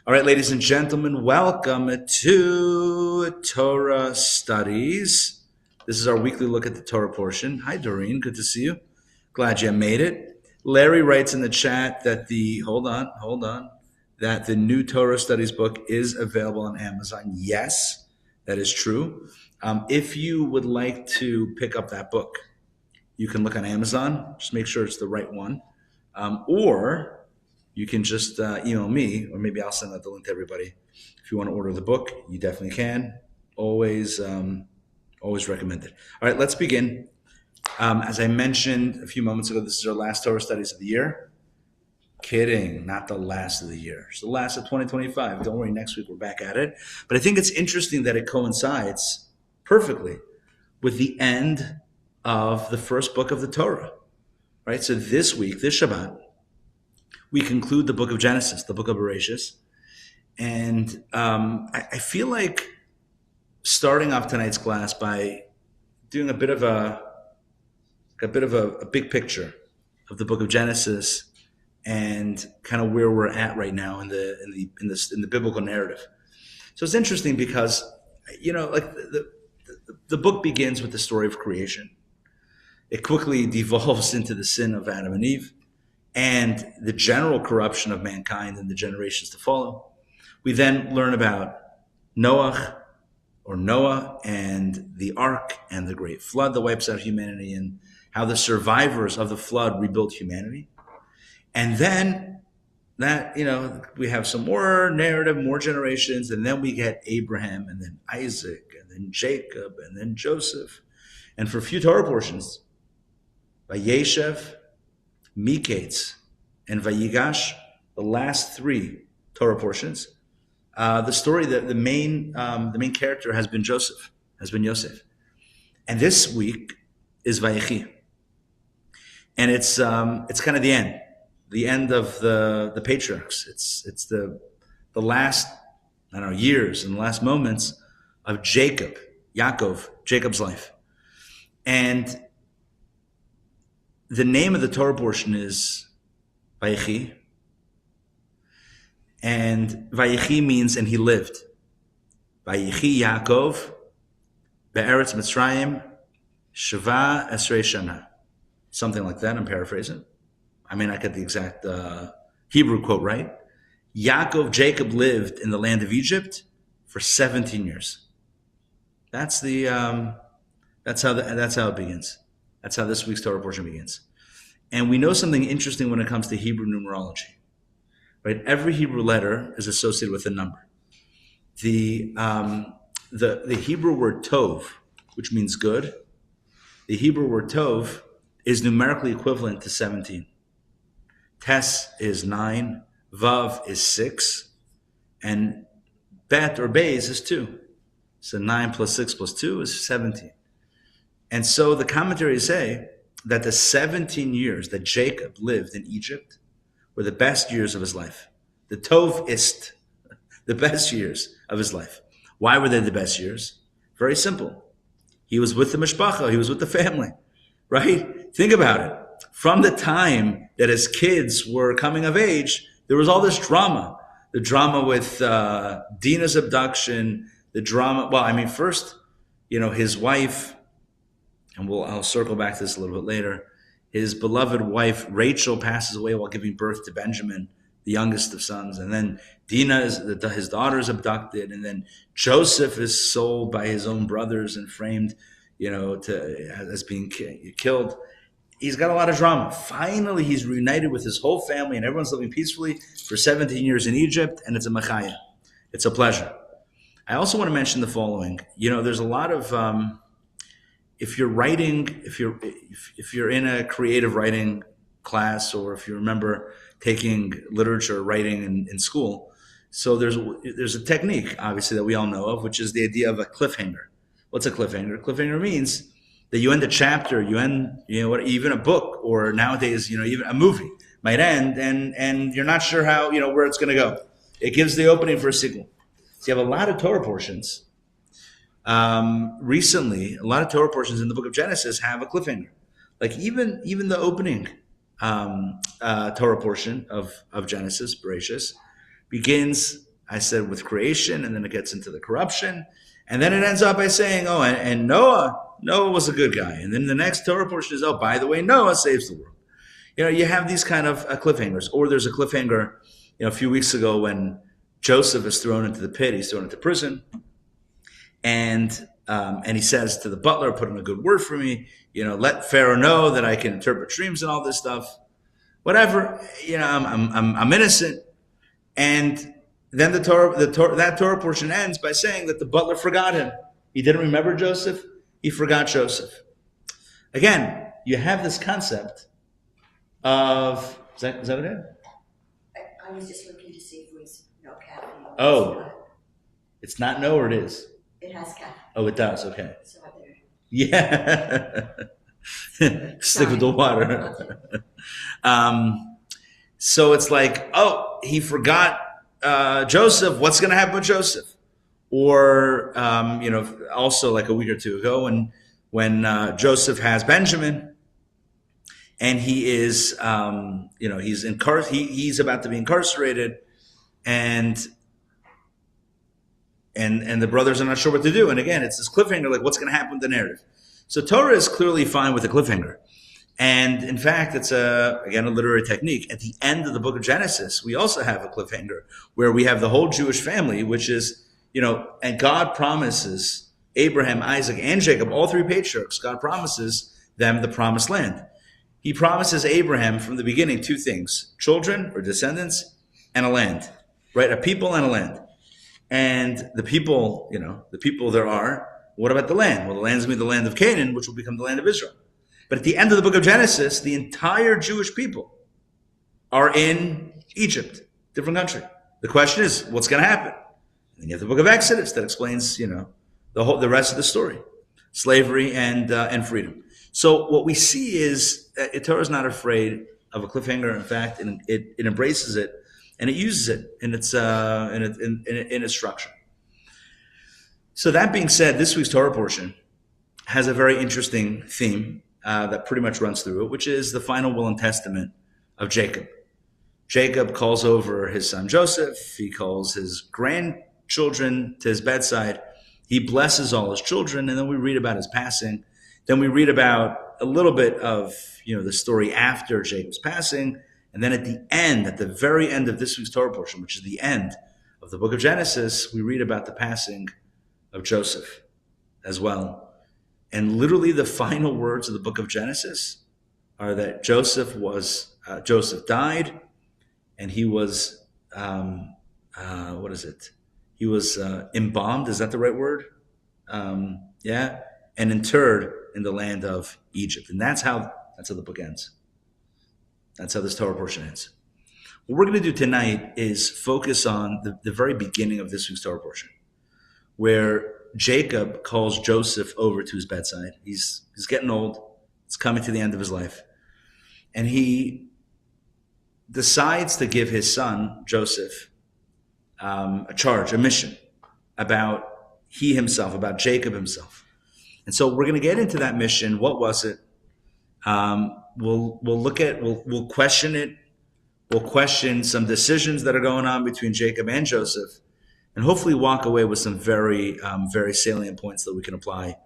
All right, ladies and gentlemen, welcome to Torah Studies. This is our weekly look at the Torah portion. Hi, Doreen. Good to see you. Glad you made it. Larry writes in the chat that that the new Torah Studies book is available on Amazon. Yes, that is true. If you would like to pick up that book, you can look on Amazon. Just make sure it's the right one. Or you can just email me, or maybe I'll send out the link to everybody. If you want to order the book, you definitely can. Always recommend it. All right, let's begin. As I mentioned a few moments ago, this is our last Torah Studies of the year. Kidding, not the last of the year. It's the last of 2025. Don't worry, next week we're back at it. But I think it's interesting that it coincides perfectly with the end of the first book of the Torah. Right? So this week, this Shabbat, we conclude the book of Genesis, the book of Bereshit. And I feel like starting off tonight's class by doing a bit of a big picture of the book of Genesis and kind of where we're at right now in the biblical narrative. So it's interesting because, the book begins with the story of creation. It quickly devolves into the sin of Adam and Eve and the general corruption of mankind and the generations to follow. We then learn about Noah and the ark and the great flood that wipes out humanity and how the survivors of the flood rebuilt humanity. And then we have some more narrative, more generations, and then we get Abraham and then Isaac and then Jacob and then Joseph. And for a few Torah portions, Vayechi, Miketz, and Vayigash, the last three Torah portions, the story that the main character has been Yosef. And this week is Vayechi. And it's kind of the end of the patriarchs. It's the last, years and the last moments of Jacob's life. And the name of the Torah portion is Vayechi. And Vayechi means, and he lived. Vayechi Yaakov, Be'eretz Mitzrayim, Sheva Esrei Shana. Something like that, I'm paraphrasing. I may not get the exact Hebrew quote right. Jacob lived in the land of Egypt for 17 years. That's how it begins. That's how this week's Torah portion begins. And we know something interesting when it comes to Hebrew numerology. Right? Every Hebrew letter is associated with a number. The Hebrew word tov, which means good, the Hebrew word tov is numerically equivalent to 17. Tes is 9, Vav is 6, and Bet or Beis is 2. So 9 plus 6 plus 2 is 17. And so the commentaries say that the 17 years that Jacob lived in Egypt were the best years of his life. The Tov ist, the best years of his life. Why were they the best years? Very simple. He was with the mishpacha, he was with the family, right? Think about it. From the time that his kids were coming of age, there was all this drama. The drama with Dinah's abduction, the drama, first, his wife, and I'll circle back to this a little bit later. His beloved wife, Rachel, passes away while giving birth to Benjamin, the youngest of sons. And then Dinah, his daughter, is abducted. And then Joseph is sold by his own brothers and framed, as being killed. He's got a lot of drama. Finally, he's reunited with his whole family and everyone's living peacefully for 17 years in Egypt. And it's a machaya. It's a pleasure. I also want to mention the following. There's a lot of... If you're in a creative writing class, or if you remember taking literature writing in school, so there's a technique, obviously, that we all know of, which is the idea of a cliffhanger. What's a cliffhanger? A cliffhanger means that you end a chapter, even a book, or nowadays, even a movie might end, and you're not sure how, where it's going to go. It gives the opening for a sequel. So you have a lot of Torah portions. Recently, a lot of Torah portions in the book of Genesis have a cliffhanger. Like even the opening Torah portion of Genesis, Bereshit, begins I said with creation, and then it gets into the corruption. And then it ends up by saying, oh, and Noah was a good guy. And then the next Torah portion is, oh, by the way, Noah saves the world. You have these kind of cliffhangers. Or there's a cliffhanger, a few weeks ago when Joseph is thrown into the pit. He's thrown into prison. And he says to the butler, put in a good word for me, let Pharaoh know that I can interpret dreams and all this stuff. Whatever, I'm innocent. And then that Torah portion ends by saying that the butler forgot him. He didn't remember Joseph. He forgot Joseph. Again, you have this concept of, is that what it is? I was just looking to see if it was no caffeine. Oh, it's not no, or it is? It has caffeine. Oh, it does. Okay. So there. Yeah. Stick with the water. So it's like, oh, he forgot Joseph. What's going to happen with Joseph? Or, also like a week or two ago when Joseph has Benjamin and he is, he's about to be incarcerated and the brothers are not sure what to do. And again, it's this cliffhanger, like what's going to happen with the narrative. So Torah is clearly fine with the cliffhanger. And in fact, it's a literary technique. At the end of the book of Genesis, we also have a cliffhanger where we have the whole Jewish family, which is, and God promises Abraham, Isaac, and Jacob, all three patriarchs, God promises them the promised land. He promises Abraham from the beginning two things: children or descendants and a land, right? A people and a land. And the people there are, what about the land? Well, the land is going to be the land of Canaan, which will become the land of Israel. But at the end of the book of Genesis, the entire Jewish people are in Egypt, different country. The question is, what's going to happen? And then you have the book of Exodus that explains, the rest of the story, slavery and freedom. So what we see is that Torah is not afraid of a cliffhanger. In fact, it embraces it and it uses it in its structure. So that being said, this week's Torah portion has a very interesting theme that pretty much runs through it, which is the final will and testament of Jacob. Jacob calls over his son Joseph. He calls his grandchildren to his bedside. He blesses all his children, and then we read about his passing. Then we read about a little bit of the story after Jacob's passing, and then at the very end of this week's Torah portion, which is the end of the book of Genesis, we read about the passing of Joseph as well. And literally the final words of the book of Genesis are that Joseph died, and he was, He was embalmed. Is that the right word? And interred in the land of Egypt. And that's how the book ends. That's how this Torah portion ends. What we're going to do tonight is focus on the very beginning of this week's Torah portion, where Jacob calls Joseph over to his bedside. He's getting old. It's coming to the end of his life. And he decides to give his son, Joseph, a mission about Jacob himself. And so we're going to get into that mission. What was it? We'll question it. We'll question some decisions that are going on between Jacob and Joseph, and hopefully walk away with some very, very salient points that we can apply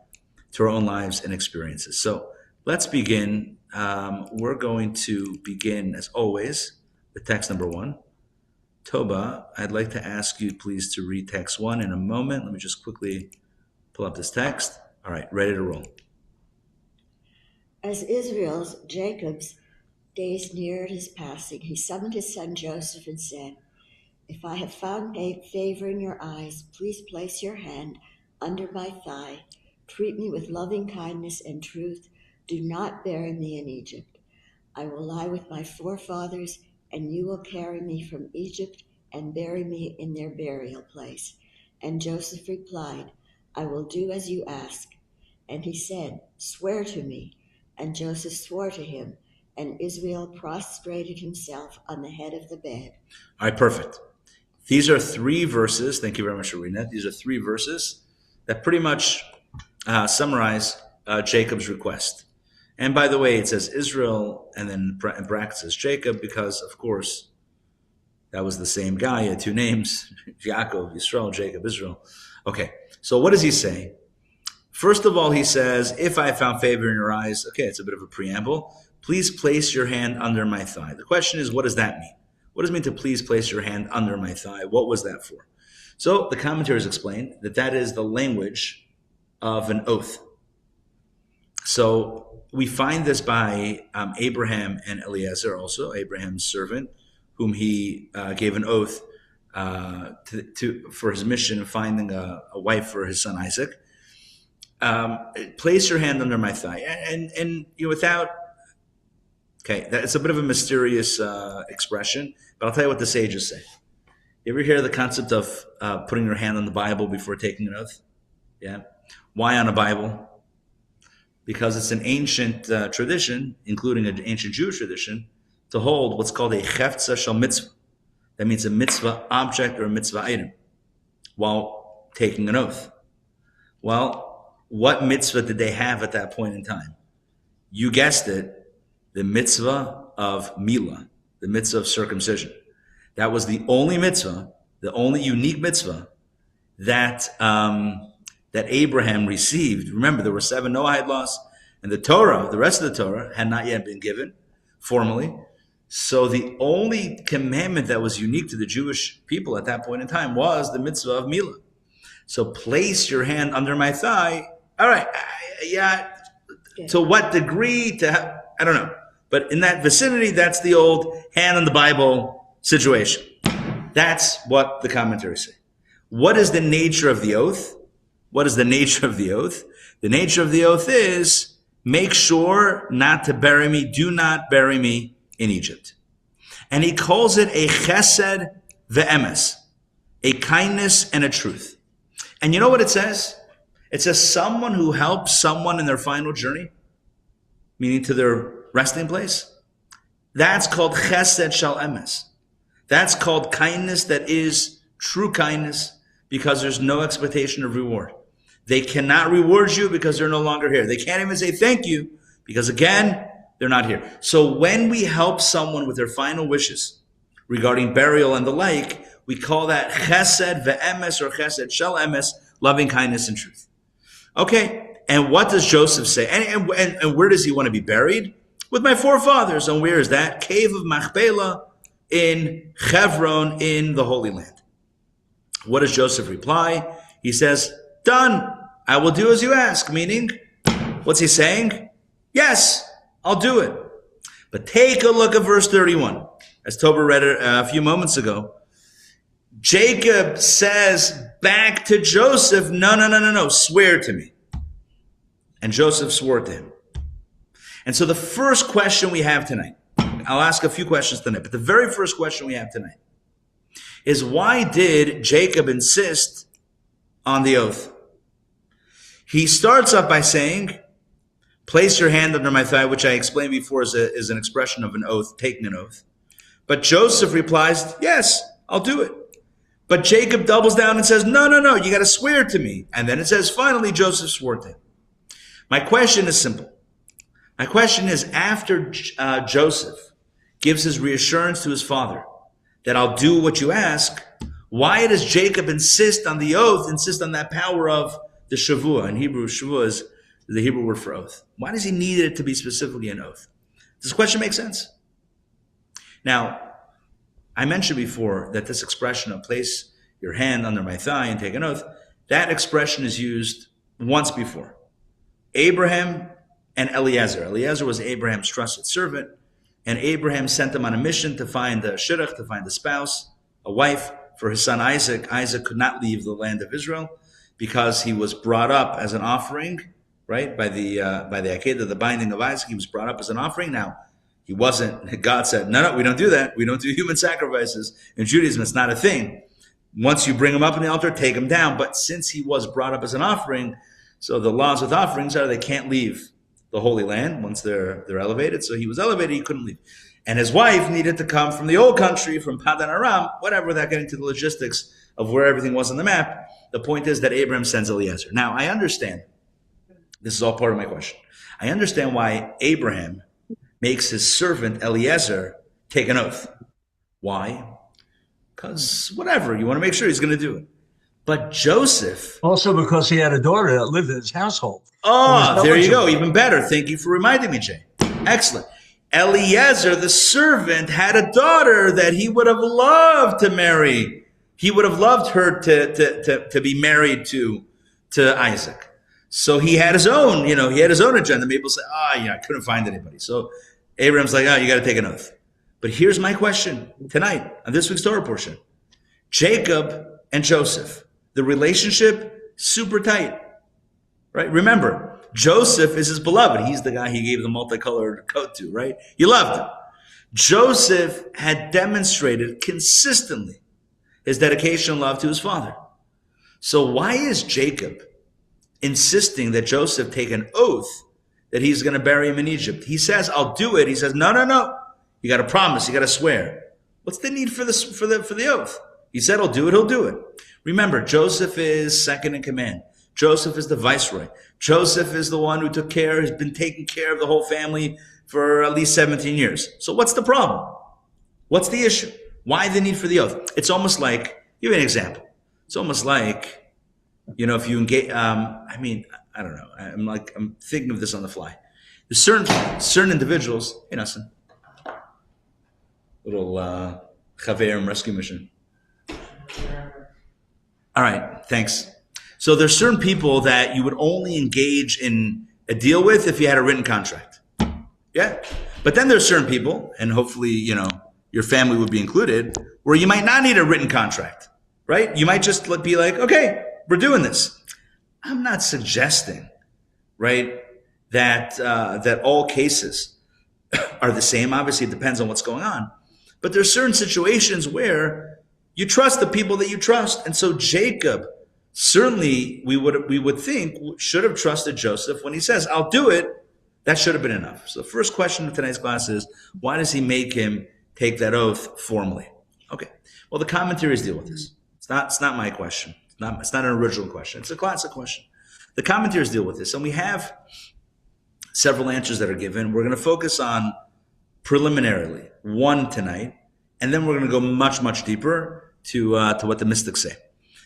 to our own lives and experiences. So let's begin. We're going to begin, as always, with text number 1. Toba, I'd like to ask you, please, to read text 1 in a moment. Let me just quickly pull up this text. All right, ready to roll. As Israel's, Jacob's, days neared his passing, he summoned his son Joseph and said, "If I have found favor in your eyes, please place your hand under my thigh. Treat me with loving kindness and truth. Do not bury me in Egypt. I will lie with my forefathers, and you will carry me from Egypt and bury me in their burial place." And Joseph replied, "I will do as you ask." And he said, "Swear to me." And Joseph swore to him, and Israel prostrated himself on the head of the bed. All right, perfect. These are 3 verses. Thank you very much for reading that. These are 3 verses that pretty much summarize Jacob's request. And by the way, it says Israel, and then in brackets says Jacob, because, of course, that was the same guy. He had 2 names. Yaakov, Yisrael, Jacob, Israel. Okay, so what does he say? First of all, he says, if I found favor in your eyes, okay, it's a bit of a preamble. Please place your hand under my thigh. The question is, what does that mean? What does it mean to please place your hand under my thigh? What was that for? So the commentators explain that that is the language of an oath. So we find this by Abraham and Eliezer, also Abraham's servant, whom he gave an oath for his mission of finding a wife for his son Isaac. Place your hand under my thigh, and you know, without. Okay, it's a bit of a mysterious expression, but I'll tell you what the sages say. You ever hear the concept of putting your hand on the Bible before taking an oath? Yeah. Why on a Bible? Because it's an ancient tradition, including an ancient Jewish tradition, to hold what's called a cheftza shel mitzvah. That means a mitzvah object or a mitzvah item while taking an oath. Well, what mitzvah did they have at that point in time? You guessed it, the mitzvah of milah, the mitzvah of circumcision. That was the only mitzvah, the only unique mitzvah that that Abraham received. Remember, there were 7 Noahide laws, and the Torah, the rest of the Torah, had not yet been given formally. So the only commandment that was unique to the Jewish people at that point in time was the mitzvah of milah. So place your hand under my thigh. All right, yeah. To what degree? I don't know. But in that vicinity, that's the old hand on the Bible situation. That's what the commentaries say. What is the nature of the oath? What is the nature of the oath? The nature of the oath is, make sure not to bury me, do not bury me in Egypt. And he calls it a chesed ve'emes, a kindness and a truth. And you know what it says? It says someone who helps someone in their final journey, meaning to their resting place. That's called chesed shel emes. That's called kindness that is true kindness because there's no expectation of reward. They cannot reward you because they're no longer here. They can't even say thank you because, again, they're not here. So when we help someone with their final wishes regarding burial and the like, we call that chesed ve'emes or chesed shel emes, loving kindness and truth. Okay, and what does Joseph say? And where does he want to be buried? With my forefathers. And where is that? Cave of Machpelah in Hebron in the Holy Land. What does Joseph reply? He says, done. I will do as you ask. Meaning, what's he saying? Yes, I'll do it. But take a look at verse 31. As Tober read it a few moments ago. Jacob says back to Joseph, no, swear to me. And Joseph swore to him. And so the first question we have tonight, I'll ask a few questions tonight, but the very first question we have tonight is, why did Jacob insist on the oath? He starts up by saying, place your hand under my thigh, which I explained before is an expression of an oath, taking an oath. But Joseph replies, yes, I'll do it. But Jacob doubles down and says, no, you got to swear to me. And then it says, finally, Joseph swore to him. My question is simple. My question is, after Joseph gives his reassurance to his father that I'll do what you ask, why does Jacob insist on the oath, insist on that power of the shavua? In Hebrew, shavua is the Hebrew word for oath. Why does he need it to be specifically an oath? Does this question make sense? Now, I mentioned before that this expression of place your hand under my thigh and take an oath, that expression is used once before. Abraham and Eliezer. Eliezer was Abraham's trusted servant, and Abraham sent him on a mission to find a shidduch, to find a spouse, a wife for his son Isaac. Isaac could not leave the land of Israel because he was brought up as an offering, right? By the Akedah, the binding of Isaac, he was brought up as an offering. Now, he wasn't, God said, no, we don't do that. We don't do human sacrifices. In Judaism, it's not a thing. Once you bring him up on the altar, take him down. But since he was brought up as an offering, so the laws with offerings are they can't leave the Holy Land once they're elevated. So he was elevated, he couldn't leave. And his wife needed to come from the old country, from Padan Aram, whatever, without getting to the logistics of where everything was on the map. The point is that Abraham sends Eliezer. Now, I understand. This is all part of my question. I understand why Abraham makes his servant Eliezer take an oath. Why? because whatever, you want to make sure he's going to do it. But Joseph, Also because he had a daughter that lived in his household. there you go, even better. Thank you for reminding me, Jay. Excellent. Eliezer, the servant, had a daughter that he would have loved to marry. He would have loved her to be married to Isaac. So he had his own, he had his own agenda. People say, I couldn't find anybody. So Abraham's like, you got to take an oath. But here's my question tonight on this week's Torah portion. Jacob and Joseph, the relationship, super tight, right? Remember, Joseph is his beloved. He's the guy he gave the multicolored coat to, right? He loved him. Joseph had demonstrated consistently his dedication and love to his father. So why is Jacob insisting that Joseph take an oath that he's going to bury him in Egypt? He says, I'll do it. He says, no. You got to promise. You got to swear. What's the need for the oath? He said, he'll do it. He'll do it. Remember, Joseph is second in command. Joseph is the viceroy. Joseph is the one who has been taking care of the whole family for at least 17 years. So what's the problem? What's the issue? Why the need for the oath? It's almost like, give you an example. It's almost like, if you engage, I don't know. I'm thinking of this on the fly. There's certain individuals, son, little Chaverim rescue mission. All right, thanks. So there's certain people that you would only engage in a deal with if you had a written contract. Yeah. But then there's certain people, and hopefully, your family would be included, where you might not need a written contract, right? You might just be like, okay, we're doing this. I'm not suggesting, right, that all cases are the same. Obviously, it depends on what's going on. But there's certain situations where you trust the people that you trust. And so Jacob, certainly we would think, should have trusted Joseph when he says, I'll do it. That should have been enough. So the first question of tonight's class is, why does he make him take that oath formally? Okay. Well, the commentaries deal with this. It's not my question. It's not an original question. It's a classic question. The commentaries deal with this, and we have several answers that are given. We're going to focus on preliminarily one tonight, and then we're going to go much, much deeper to what the mystics say.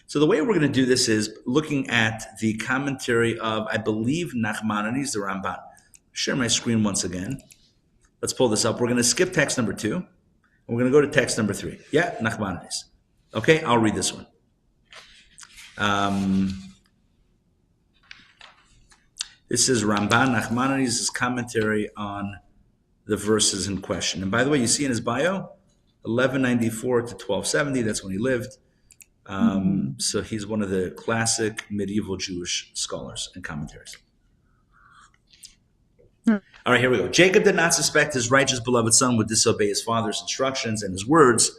So the way we're going to do this is looking at the commentary of, I believe, Nachmanides, the Ramban. Share my screen once again. Let's pull this up. We're going to skip text number 2, and we're going to go to text number 3. Yeah, Nachmanides. Okay, I'll read this one. This is Ramban Nachmanides' commentary on the verses in question. And by the way, you see in his bio, 1194 to 1270, that's when he lived. So he's one of the classic medieval Jewish scholars and commentaries. All right, here we go. Jacob did not suspect his righteous beloved son would disobey his father's instructions, and his words,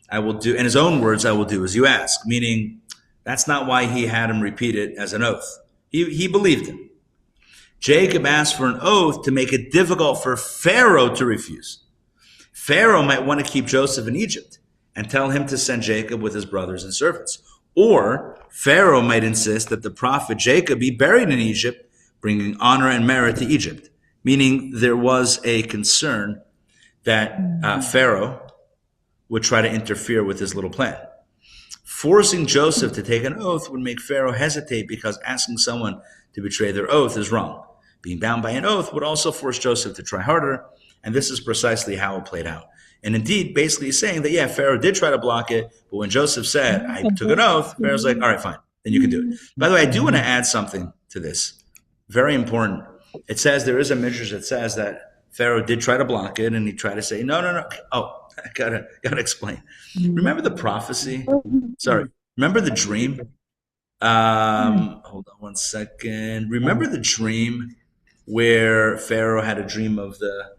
and his own words, I will do as you ask. Meaning, that's not why he had him repeat it as an oath. He believed him. Jacob asked for an oath to make it difficult for Pharaoh to refuse. Pharaoh might want to keep Joseph in Egypt and tell him to send Jacob with his brothers and servants. Or Pharaoh might insist that the prophet Jacob be buried in Egypt, bringing honor and merit to Egypt. Meaning there was a concern that Pharaoh would try to interfere with his little plan. Forcing Joseph to take an oath would make Pharaoh hesitate because asking someone to betray their oath is wrong. Being bound by an oath would also force Joseph to try harder, and this is precisely how it played out. And indeed, basically he's saying that, Pharaoh did try to block it, but when Joseph said, I took an oath, Pharaoh's like, all right, fine, then you can do it. By the way, I do want to add something to this. Very important. It says, there is a midrash that says that Pharaoh did try to block it, and he tried to say, no. Oh, I gotta explain. Remember the prophecy? Sorry. Remember the dream? Hold on one second. Remember the dream where Pharaoh had a dream of the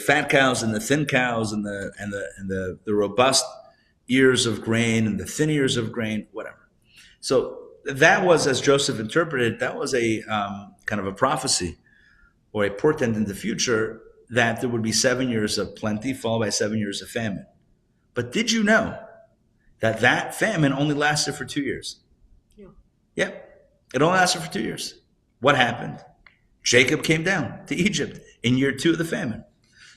fat cows and the thin cows and the robust ears of grain and the thin ears of grain, whatever. So that was, as Joseph interpreted, that was a kind of a prophecy or a portent in the future that there would be 7 years of plenty followed by 7 years of famine. But did you know that famine only lasted for 2 years? Yeah, it only lasted for 2 years. What happened? Jacob came down to Egypt in year 2 of the famine.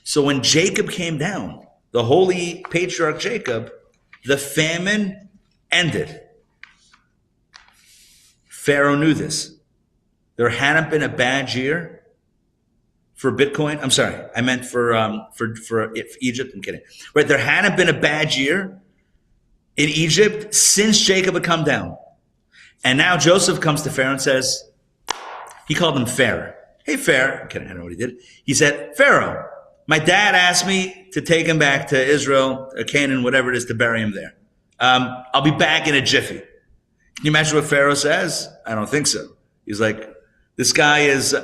So when Jacob came down, the holy patriarch Jacob, the famine ended. Pharaoh knew this. There hadn't been a bad year for Bitcoin. I'm sorry, I meant for Egypt. I'm kidding. Right, there hadn't been a bad year in Egypt since Jacob had come down. And now Joseph comes to Pharaoh and says, he called him Pharaoh. Hey, Pharaoh. I'm kidding, I don't know what he did. He said, Pharaoh, my dad asked me to take him back to Israel, or Canaan, whatever it is, to bury him there. I'll be back in a jiffy. Can you imagine what Pharaoh says? I don't think so. He's like, this guy is,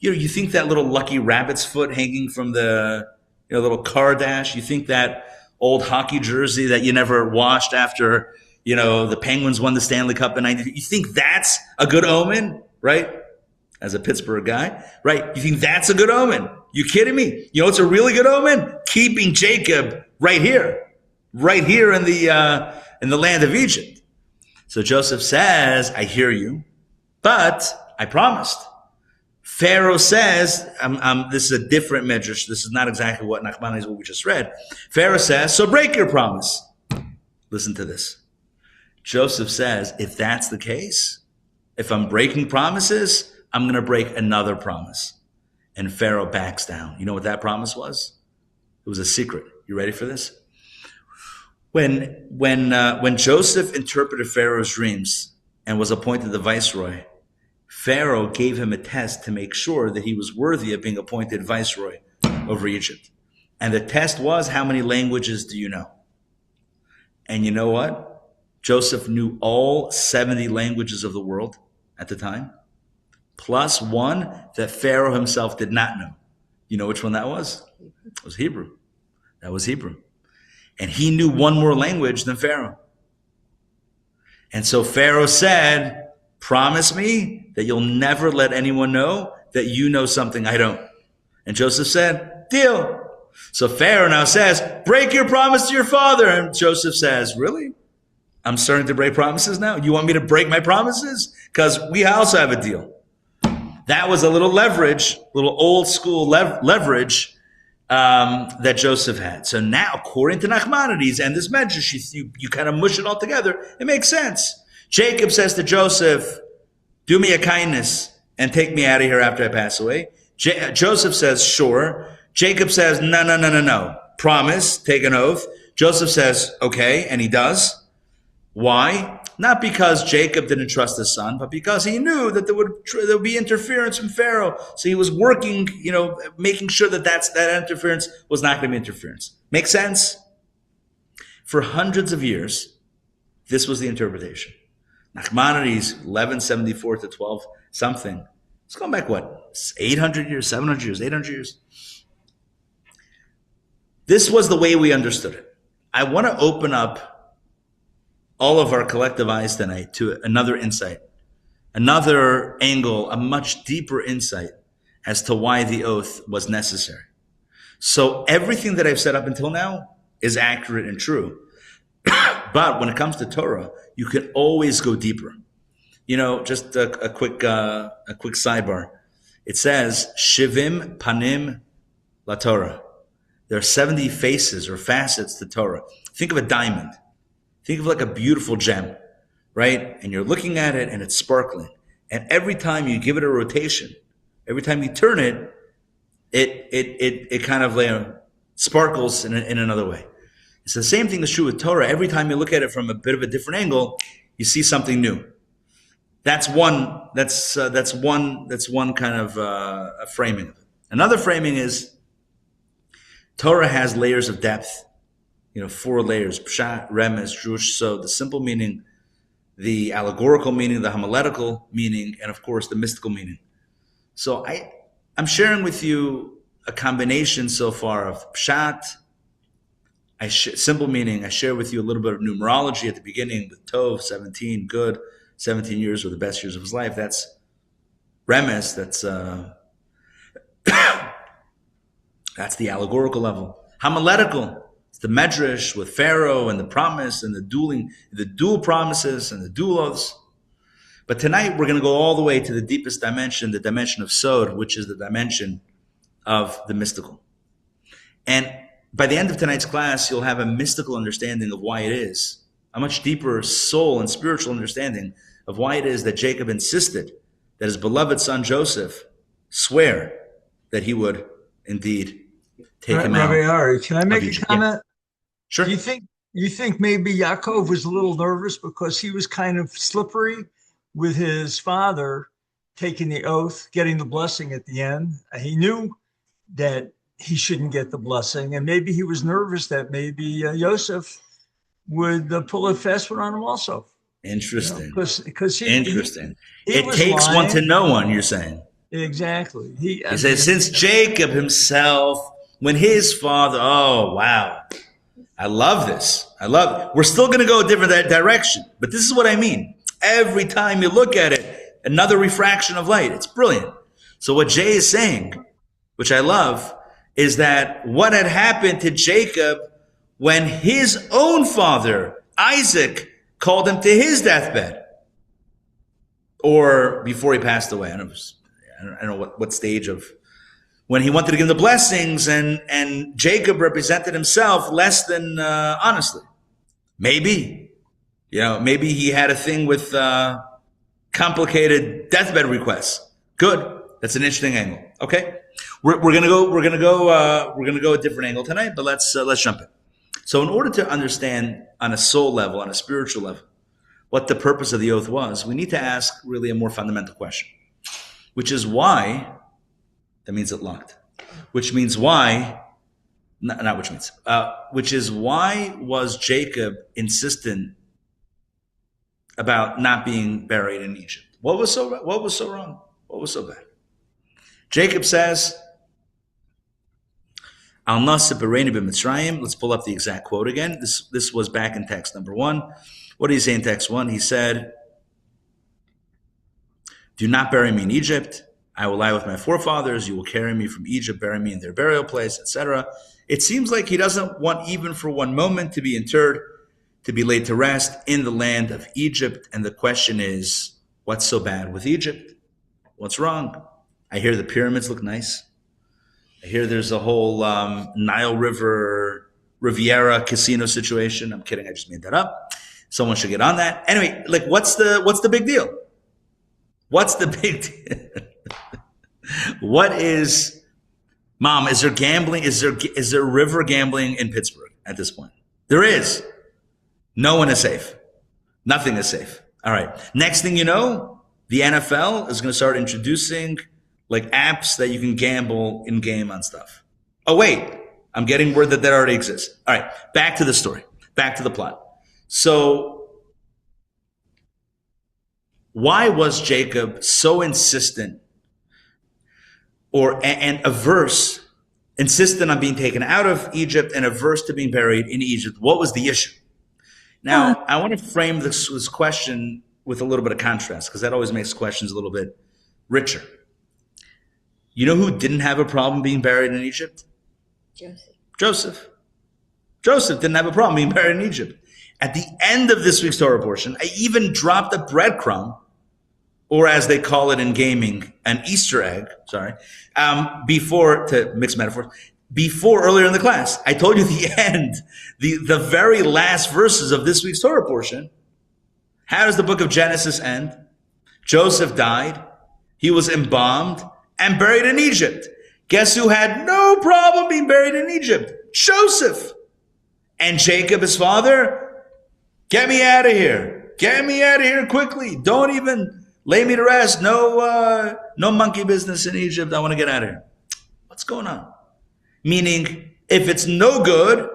you think that little lucky rabbit's foot hanging from the little car dash, you think that old hockey jersey that you never washed after, the Penguins won the Stanley Cup in 90, you think that's a good omen, right? As a Pittsburgh guy, right? You think that's a good omen? You kidding me? It's a really good omen? Keeping Jacob right here in the land of Egypt. So Joseph says, I hear you, but I promised. Pharaoh says, this is a different medrash. This is not exactly what Nachmanides is what we just read. Pharaoh says, so break your promise. Listen to this. Joseph says, if that's the case, if I'm breaking promises, I'm going to break another promise. And Pharaoh backs down. You know what that promise was? It was a secret. You ready for this? When Joseph interpreted Pharaoh's dreams and was appointed the viceroy, Pharaoh gave him a test to make sure that he was worthy of being appointed viceroy over Egypt. And the test was, how many languages do you know? And you know what? Joseph knew all 70 languages of the world at the time, plus one that Pharaoh himself did not know. You know which one that was? It was Hebrew. That was Hebrew. And he knew one more language than Pharaoh. And so Pharaoh said, promise me that you'll never let anyone know that you know something I don't. And Joseph said, deal. So Pharaoh now says, break your promise to your father. And Joseph says, really? I'm starting to break promises now? You want me to break my promises? Because we also have a deal. That was a little leverage, little old school leverage that Joseph had. So now, according to Nachmanides and this medrash, you kind of mush it all together. It makes sense. Jacob says to Joseph, do me a kindness and take me out of here after I pass away. Joseph says, sure. Jacob says, no. Promise, take an oath. Joseph says, okay, and he does. Why? Not because Jacob didn't trust his son, but because he knew that there would be interference from Pharaoh. So he was working, making sure that interference was not going to be interference. Make sense? For hundreds of years, this was the interpretation. Nachmanides, 1174 to 12 something. It's going back, 800 years, 700 years, 800 years. This was the way we understood it. I want to open up all of our collective eyes tonight to another insight, another angle, a much deeper insight as to why the oath was necessary. So everything that I've said up until now is accurate and true. But when it comes to Torah, you can always go deeper. Just a quick sidebar. It says, Shivim Panim La Torah. There are 70 faces or facets to Torah. Think of a diamond. Think of like a beautiful gem, right? And you're looking at it and it's sparkling. And every time you give it a rotation, every time you turn it, it kind of sparkles in another way. It's the same thing that's true with Torah. Every time you look at it from a bit of a different angle, you see something new. That's one kind of a framing of it. Another framing is Torah has layers of depth. 4 layers: Pshat, Remez, Drush, Sod, the simple meaning, the allegorical meaning, the homiletical meaning, and of course the mystical meaning. So I'm sharing with you a combination so far of Pshat, simple meaning. I share with you a little bit of numerology at the beginning with Tov, 17, good, 17 years were the best years of his life. That's Remez, that's the allegorical level. Homiletical, it's the medrash with Pharaoh and the promise and the dual promises and the dual oaths. But tonight we're going to go all the way to the deepest dimension, the dimension of Sod, which is the dimension of the mystical. And by the end of tonight's class, you'll have a mystical understanding of why it is, a much deeper soul and spiritual understanding of why it is that Jacob insisted that his beloved son Joseph swear that he would indeed take him out. Rabbi Ari, can I make a Egypt. comment? Yeah. Sure. Do you think maybe Yaakov was a little nervous because he was kind of slippery with his father taking the oath, getting the blessing at the end? He knew that he shouldn't get the blessing, and maybe he was nervous that maybe Joseph would pull a fast one on him also. Interesting. Because interesting. He it takes lying. One to know one, you're saying. Exactly. He says, since Jacob himself, when his father, oh, wow. I love this. I love it. We're still going to go a different direction, but this is what I mean. Every time you look at it, another refraction of light. It's brilliant. So what Jay is saying, which I love, is that what had happened to Jacob when his own father, Isaac, called him to his deathbed, or before he passed away. I don't know what stage of, when he wanted to give him the blessings, and Jacob represented himself less than honestly. Maybe he had a thing with complicated deathbed requests. Good. That's an interesting angle. Okay, we're gonna go a different angle tonight, but let's jump in. So in order to understand on a soul level, on a spiritual level, what the purpose of the oath was, we need to ask really a more fundamental question, which is why. That means it locked. Which means why? Not which means. Which is why was Jacob insistent about not being buried in Egypt? What was so wrong? What was so bad? Jacob says, "Al nasib bereini b'Mitzrayim." Let's pull up the exact quote again. This was back in text number 1. What did he say in text 1? He said, "Do not bury me in Egypt. I will lie with my forefathers. You will carry me from Egypt, bury me in their burial place," etc. It seems like he doesn't want even for one moment to be interred, to be laid to rest in the land of Egypt. And the question is, what's so bad with Egypt? What's wrong? I hear the pyramids look nice. I hear there's a whole Nile River Riviera casino situation. I'm kidding. I just made that up. Someone should get on that. Anyway, like, what's the big deal? What's the big deal? What is, Mom, is there gambling? Is there river gambling in Pittsburgh at this point? There is. No one is safe. Nothing is safe. All right. Next thing you know, the NFL is going to start introducing like apps that you can gamble in game on stuff. Oh, wait. I'm getting word that already exists. All right. Back to the story. Back to the plot. So why was Jacob so insistent and averse, insistent on being taken out of Egypt and averse to being buried in Egypt? What was the issue? Now, I want to frame this question with a little bit of contrast, because that always makes questions a little bit richer. You know who didn't have a problem being buried in Egypt? Joseph. Joseph didn't have a problem being buried in Egypt. At the end of this week's Torah portion, I even dropped a breadcrumb, or as they call it in gaming, an Easter egg, before, to mix metaphors, before earlier in the class. I told you the end, the very last verses of this week's Torah portion. How does the book of Genesis end? Joseph died. He was embalmed and buried in Egypt. Guess who had no problem being buried in Egypt? Joseph. And Jacob, his father, get me out of here. Get me out of here quickly. Don't even lay me to rest. No monkey business in Egypt. I want to get out of here. What's going on? Meaning, if it's no good,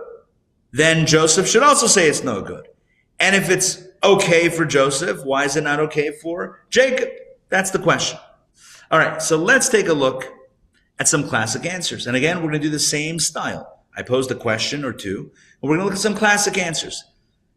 then Joseph should also say it's no good. And if it's okay for Joseph, why is it not okay for Jacob? That's the question. All right, so let's take a look at some classic answers. And again, we're going to do the same style. I posed a question or two, and we're going to look at some classic answers.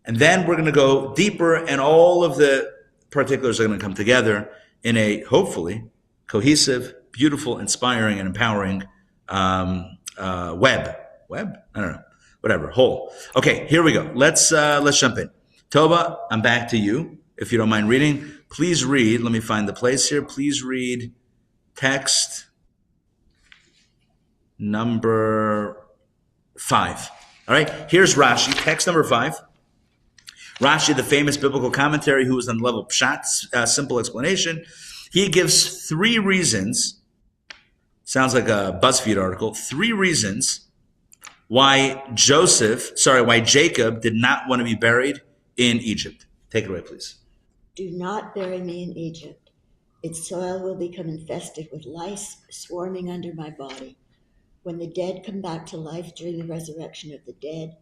And then we're going to go deeper, and all of the particulars are going to come together in a, hopefully, cohesive, beautiful, inspiring, and empowering web? I don't know. Whatever. Whole. Okay, here we go. Let's jump in. Toba, I'm back to you. If you don't mind reading, please read. Let me find the place here. Please read text number 5. All right, here's Rashi, text number 5. Rashi, the famous biblical commentary, who was on the level of Pshat, simple explanation. He gives 3 reasons, sounds like a BuzzFeed article, 3 reasons why Jacob did not want to be buried in Egypt. Take it away, please. Do not bury me in Egypt. Its soil will become infested with lice swarming under my body. When the dead come back to life during the resurrection of the dead,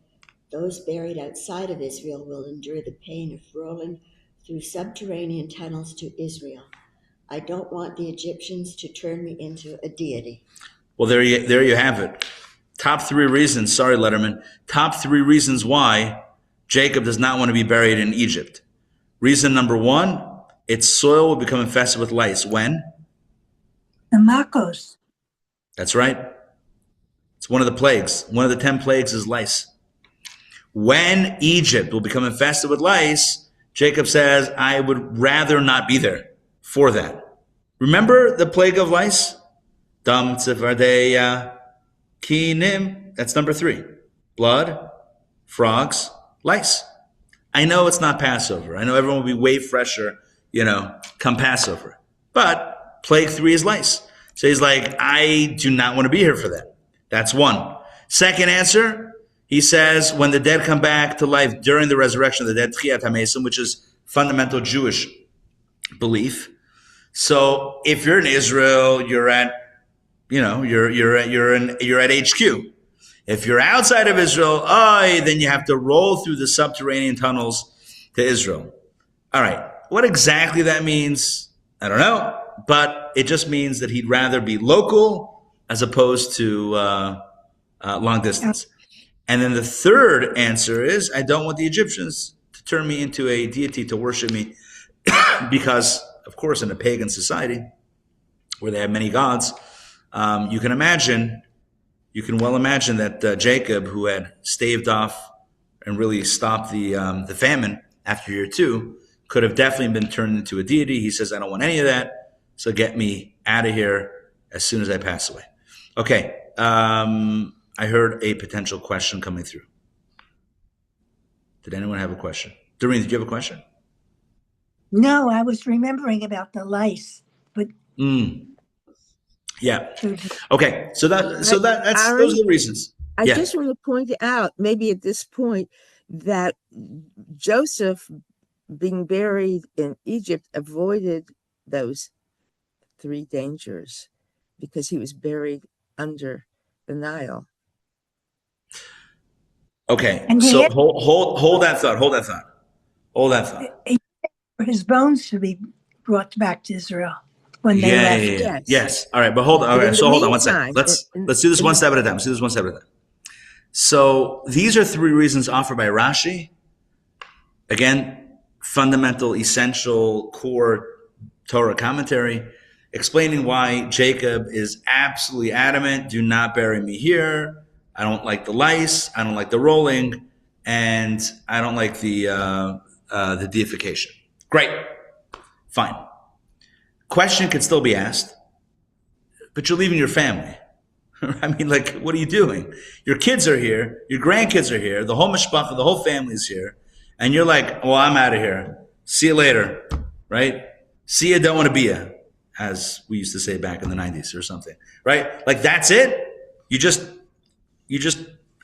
those buried outside of Israel will endure the pain of rolling through subterranean tunnels to Israel. I don't want the Egyptians to turn me into a deity. Well, there you have it. Top 3 reasons, sorry, Letterman, top 3 reasons why Jacob does not want to be buried in Egypt. Reason number 1, its soil will become infested with lice. When? The Makos. That's right. It's one of the plagues. One of the 10 plagues is lice. When Egypt will become infested with lice, Jacob says, I would rather not be there for that. Remember the plague of lice? Dam tzivardeya kinim. That's number 3. Blood, frogs, lice. I know it's not Passover. I know everyone will be way fresher, come Passover. But plague 3 is lice. So he's like, I do not want to be here for that. That's 1. Second answer, he says, when the dead come back to life during the resurrection of the dead, Tchiyat HaMesim, which is fundamental Jewish belief. So if you're in Israel, you're at HQ. If you're outside of Israel, then you have to roll through the subterranean tunnels to Israel. All right, what exactly that means, I don't know, but it just means that he'd rather be local as opposed to long distance. And then the third answer is, I don't want the Egyptians to turn me into a deity to worship me because, of course, in a pagan society where they have many gods, you can well imagine that Jacob, who had staved off and really stopped the famine after year 2, could have definitely been turned into a deity. He says, I don't want any of that, so get me out of here as soon as I pass away. Okay, I heard a potential question coming through. Did anyone have a question? Doreen, did you have a question? No, I was remembering about the lice, but yeah. Okay, so that's those are the reasons. I just want to point out, maybe at this point, that Joseph being buried in Egypt avoided those 3 dangers because he was buried under the Nile. Okay, so hold that thought. Hold that thought. His bones to be brought back to Israel when they left. Yes. All right, but hold on. All right, so hold on one second. Let's do this one step at a time. So these are 3 reasons offered by Rashi. Again, fundamental, essential, core Torah commentary, explaining why Jacob is absolutely adamant, do not bury me here. I don't like the lice, I don't like the rolling, and I don't like the deification. Great. Fine. Question could still be asked, but you're leaving your family. I mean, what are you doing? Your kids are here, your grandkids are here, the whole mishpacha, the whole family's here, and you're like, well, I'm out of here. See you later, right? See ya, don't want to be ya, as we used to say back in the 90s or something, right? That's it? You just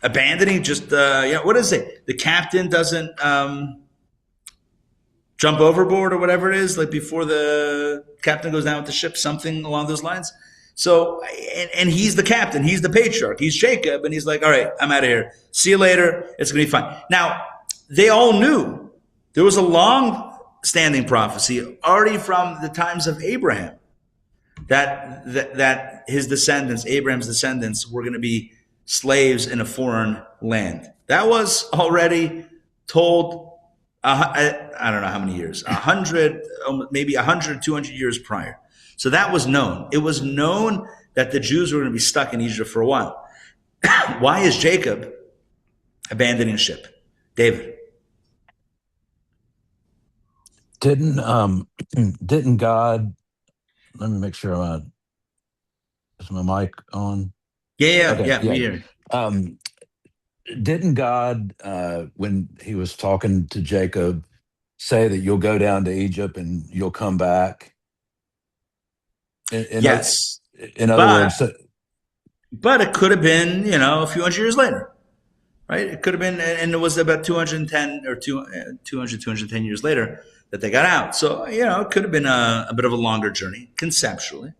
abandoning, what does it say? The captain doesn't jump overboard or whatever it is, before the captain goes down with the ship, something along those lines. So, and he's the captain, he's the patriarch, he's Jacob, and he's like, all right, I'm out of here. See you later. It's going to be fine. Now, they all knew there was a long-standing prophecy already from the times of Abraham that his descendants, Abraham's descendants, were going to be slaves in a foreign land. That was already told, I don't know how many years, 100, maybe 100, 200 years prior. So that was known. It was known that the Jews were going to be stuck in Egypt for a while. Why is Jacob abandoning ship? David. Didn't God, let me make sure is my mic on? Yeah. didn't God, when he was talking to Jacob, say that you'll go down to Egypt and you'll come back? In, oth- Yes, in other but words, it could have been, a few hundred years later, right? It could have been, and it was about 210 or 210 years later that they got out. So, it could have been a bit of a longer journey, conceptually.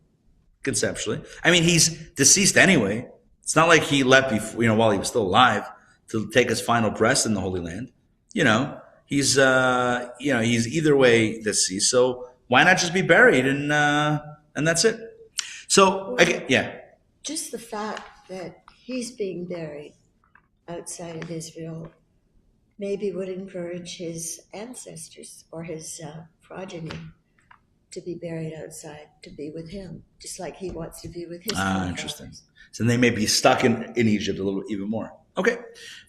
I mean, he's deceased anyway. It's not like he left before, while he was still alive to take his final breath in the Holy Land. He's either way deceased. So why not just be buried and that's it? So again, yeah. Just the fact that he's being buried outside of Israel maybe would encourage his ancestors or his progeny to be buried outside, to be with him, just like he wants to be with his forefathers. Interesting. So they may be stuck in Egypt a little even more. Okay,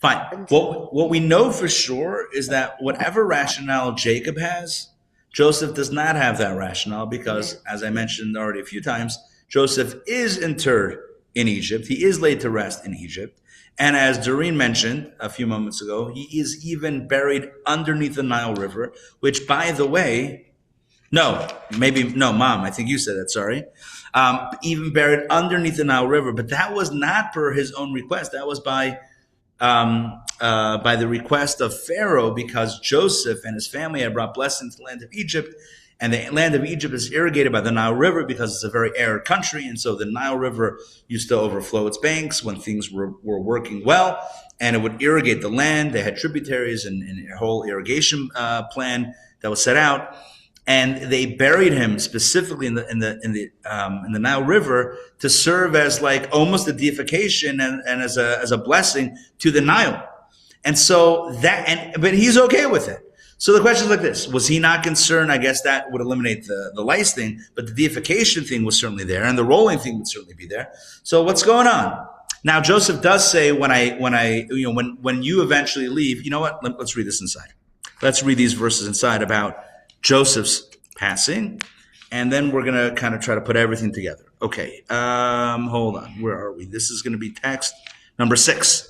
fine. What we know for sure is that whatever rationale Jacob has, Joseph does not have that rationale because, as I mentioned already a few times, Joseph is interred in Egypt. He is laid to rest in Egypt. And as Doreen mentioned a few moments ago, he is even buried underneath the Nile River, which, by the way, Mom, I think you said that, sorry. Even buried underneath the Nile River, but that was not per his own request. That was by the request of Pharaoh, because Joseph and his family had brought blessing to the land of Egypt, and the land of Egypt is irrigated by the Nile River because it's a very arid country, and so the Nile River used to overflow its banks when things were working well, and it would irrigate the land. They had tributaries and a whole irrigation plan that was set out. And they buried him specifically in the Nile River to serve as like almost a deification and as a blessing to the Nile. And so but he's okay with it. So the question is like this: was he not concerned? I guess that would eliminate the lice thing, but the deification thing was certainly there, and the rolling thing would certainly be there. So what's going on? Now Joseph does say when you eventually leave, you know what? Let's read this inside. Let's read these verses inside about Joseph's passing, and then we're going to kind of try to put everything together. Okay, hold on. Where are we? This is going to be text number 6.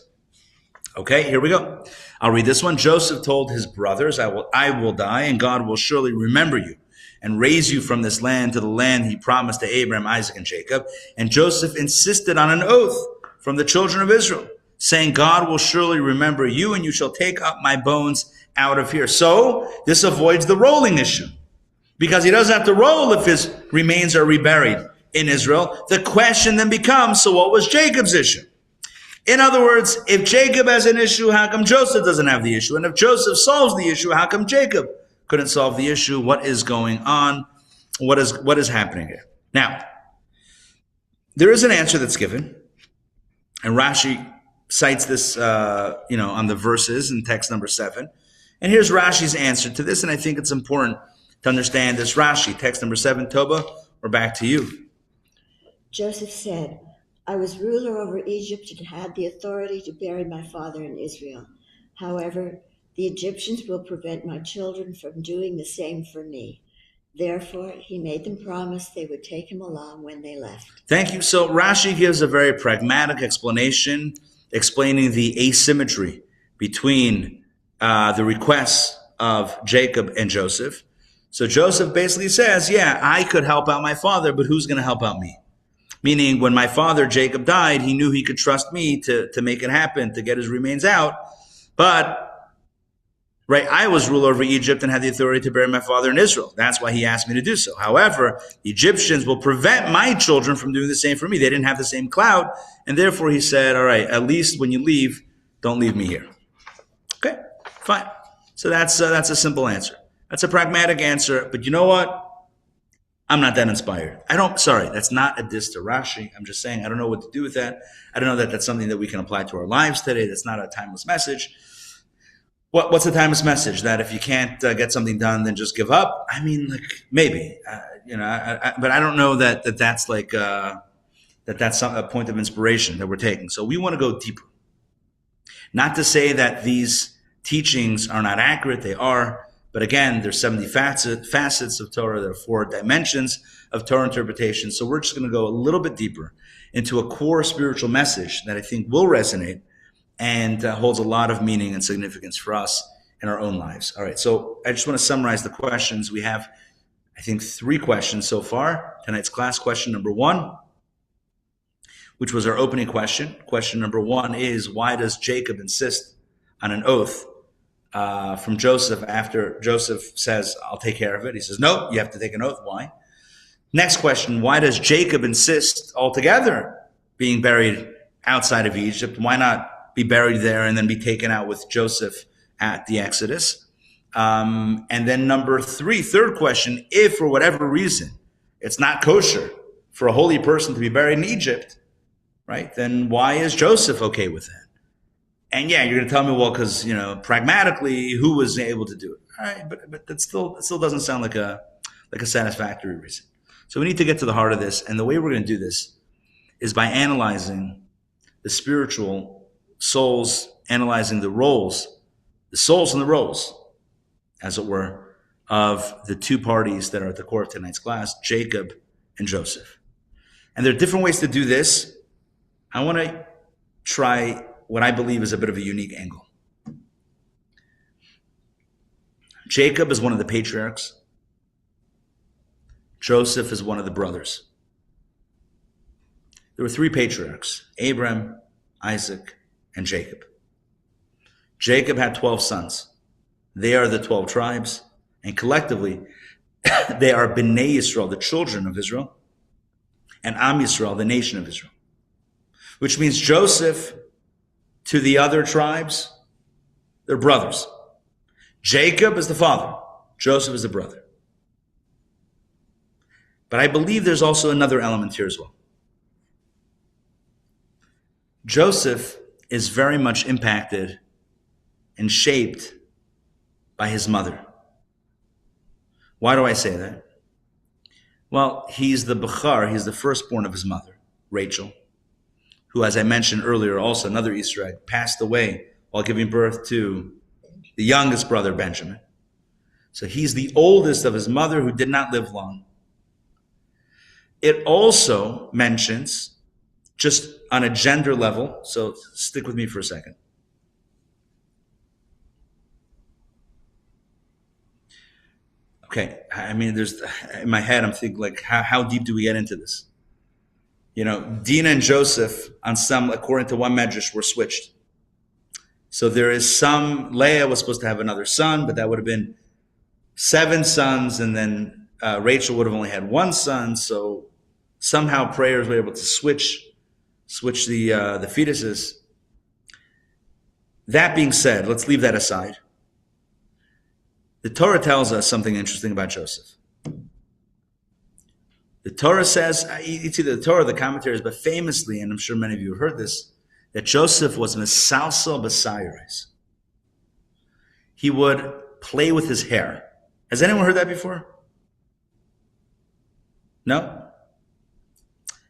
Okay, here we go. I'll read this one. Joseph told his brothers, I will die, and God will surely remember you and raise you from this land to the land he promised to Abraham, Isaac, and Jacob. And Joseph insisted on an oath from the children of Israel, saying, God will surely remember you, and you shall take up my bones out of here. So this avoids the rolling issue, because he doesn't have to roll if his remains are reburied in Israel. The question then becomes, so what was Jacob's issue? In other words, if Jacob has an issue, how come Joseph doesn't have the issue? And if Joseph solves the issue, how come Jacob couldn't solve the issue? What is going on? What is happening here? Now, there is an answer that's given, and Rashi cites this on the verses in text number 7. And here's Rashi's answer to this, and I think it's important to understand this. Rashi, text number 7. Toba, we're back to you. Joseph said, I was ruler over Egypt and had the authority to bury my father in Israel. However, the Egyptians will prevent my children from doing the same for me. Therefore, he made them promise they would take him along when they left. Thank you. So Rashi gives a very pragmatic explanation, explaining the asymmetry between the requests of Jacob and Joseph. So Joseph basically says, yeah, I could help out my father, but who's going to help out me? Meaning, when my father Jacob died, he knew he could trust me to make it happen, to get his remains out. But, right, I was ruler over Egypt and had the authority to bury my father in Israel. That's why he asked me to do so. However, the Egyptians will prevent my children from doing the same for me. They didn't have the same clout. And therefore he said, all right, at least when you leave, don't leave me here. Okay, fine. So that's a simple answer. That's a pragmatic answer. But you know what? I'm not that inspired. That's not a diss to Rashi. I'm just saying I don't know what to do with that. I don't know that that's something that we can apply to our lives today. That's not a timeless message. What's a timeless message? That if you can't get something done, then just give up? I mean, like, maybe, but I don't know that's like, that's a point of inspiration that we're taking. So we want to go deeper. Not to say that these teachings are not accurate. They are. But again, there's 70 facets of Torah. There are 4 dimensions of Torah interpretation. So we're just going to go a little bit deeper into a core spiritual message that I think will resonate and holds a lot of meaning and significance for us in our own lives. All right, so I just want to summarize the questions. We have, I think, 3 questions so far. Tonight's class, question number 1, which was our opening question. Question number 1 is, why does Jacob insist on an oath from Joseph after Joseph says, I'll take care of it? He says, no, you have to take an oath. Why? Next question, why does Jacob insist altogether being buried outside of Egypt? Why not be buried there and then be taken out with Joseph at the Exodus? And then number 3, third question, if for whatever reason it's not kosher for a holy person to be buried in Egypt, right, then why is Joseph okay with that? And yeah, you're going to tell me, well, because, pragmatically, who was able to do it? All right, but that still doesn't sound like a satisfactory reason. So we need to get to the heart of this, and the way we're going to do this is by analyzing the spiritual souls, analyzing the souls and the roles, as it were, of the 2 parties that are at the core of tonight's class, Jacob and Joseph. And there are different ways to do this. I want to try what I believe is a bit of a unique angle. Jacob is one of the patriarchs. Joseph is one of the brothers. There were 3 patriarchs, Abraham, Isaac, and Jacob. Jacob had 12 sons. They are the 12 tribes, and collectively, they are Bnei Yisrael, the children of Israel, and Am Yisrael, the nation of Israel. Which means Joseph, to the other tribes, they're brothers. Jacob is the father. Joseph is the brother. But I believe there's also another element here as well. Joseph is very much impacted and shaped by his mother. Why do I say that? Well, he's the Bechar, he's the firstborn of his mother, Rachel, who, as I mentioned earlier, also another Easter egg, passed away while giving birth to the youngest brother, Benjamin. So he's the oldest of his mother who did not live long. It also mentions, just on a gender level, so stick with me for a second. Okay, I mean, in my head, I'm thinking, like, how deep do we get into this? Dinah and Joseph, according to one medrash, were switched. So there is Leah was supposed to have another son, but that would have been 7 sons, and then Rachel would have only had 1 son. So somehow prayers were able to switch the fetuses. That being said, let's leave that aside. The Torah tells us something interesting about Joseph. The Torah says, it's either the Torah or the commentaries, but famously, and I'm sure many of you have heard this, that Joseph was mesalsel b'sayros. He would play with his hair. Has anyone heard that before? No?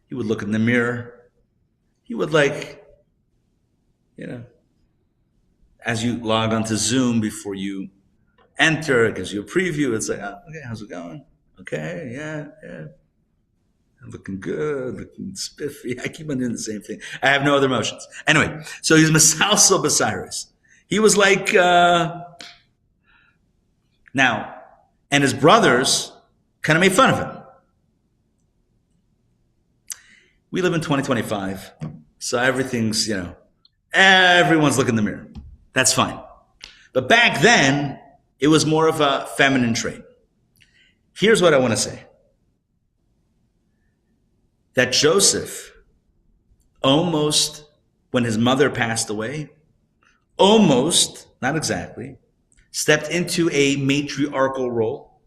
He would look in the mirror. He would as you log onto Zoom before you enter, it gives you a preview. It's like, oh, okay, how's it going? Okay, yeah. Looking good, looking spiffy. I keep on doing the same thing. I have no other emotions. Anyway, so he's mesalsel b'sayros. He was like, now, and his brothers kind of made fun of him. We live in 2025, so everything's, everyone's looking in the mirror. That's fine. But back then, it was more of a feminine trait. Here's what I want to say. That Joseph, almost when his mother passed away, almost, not exactly, stepped into a matriarchal role,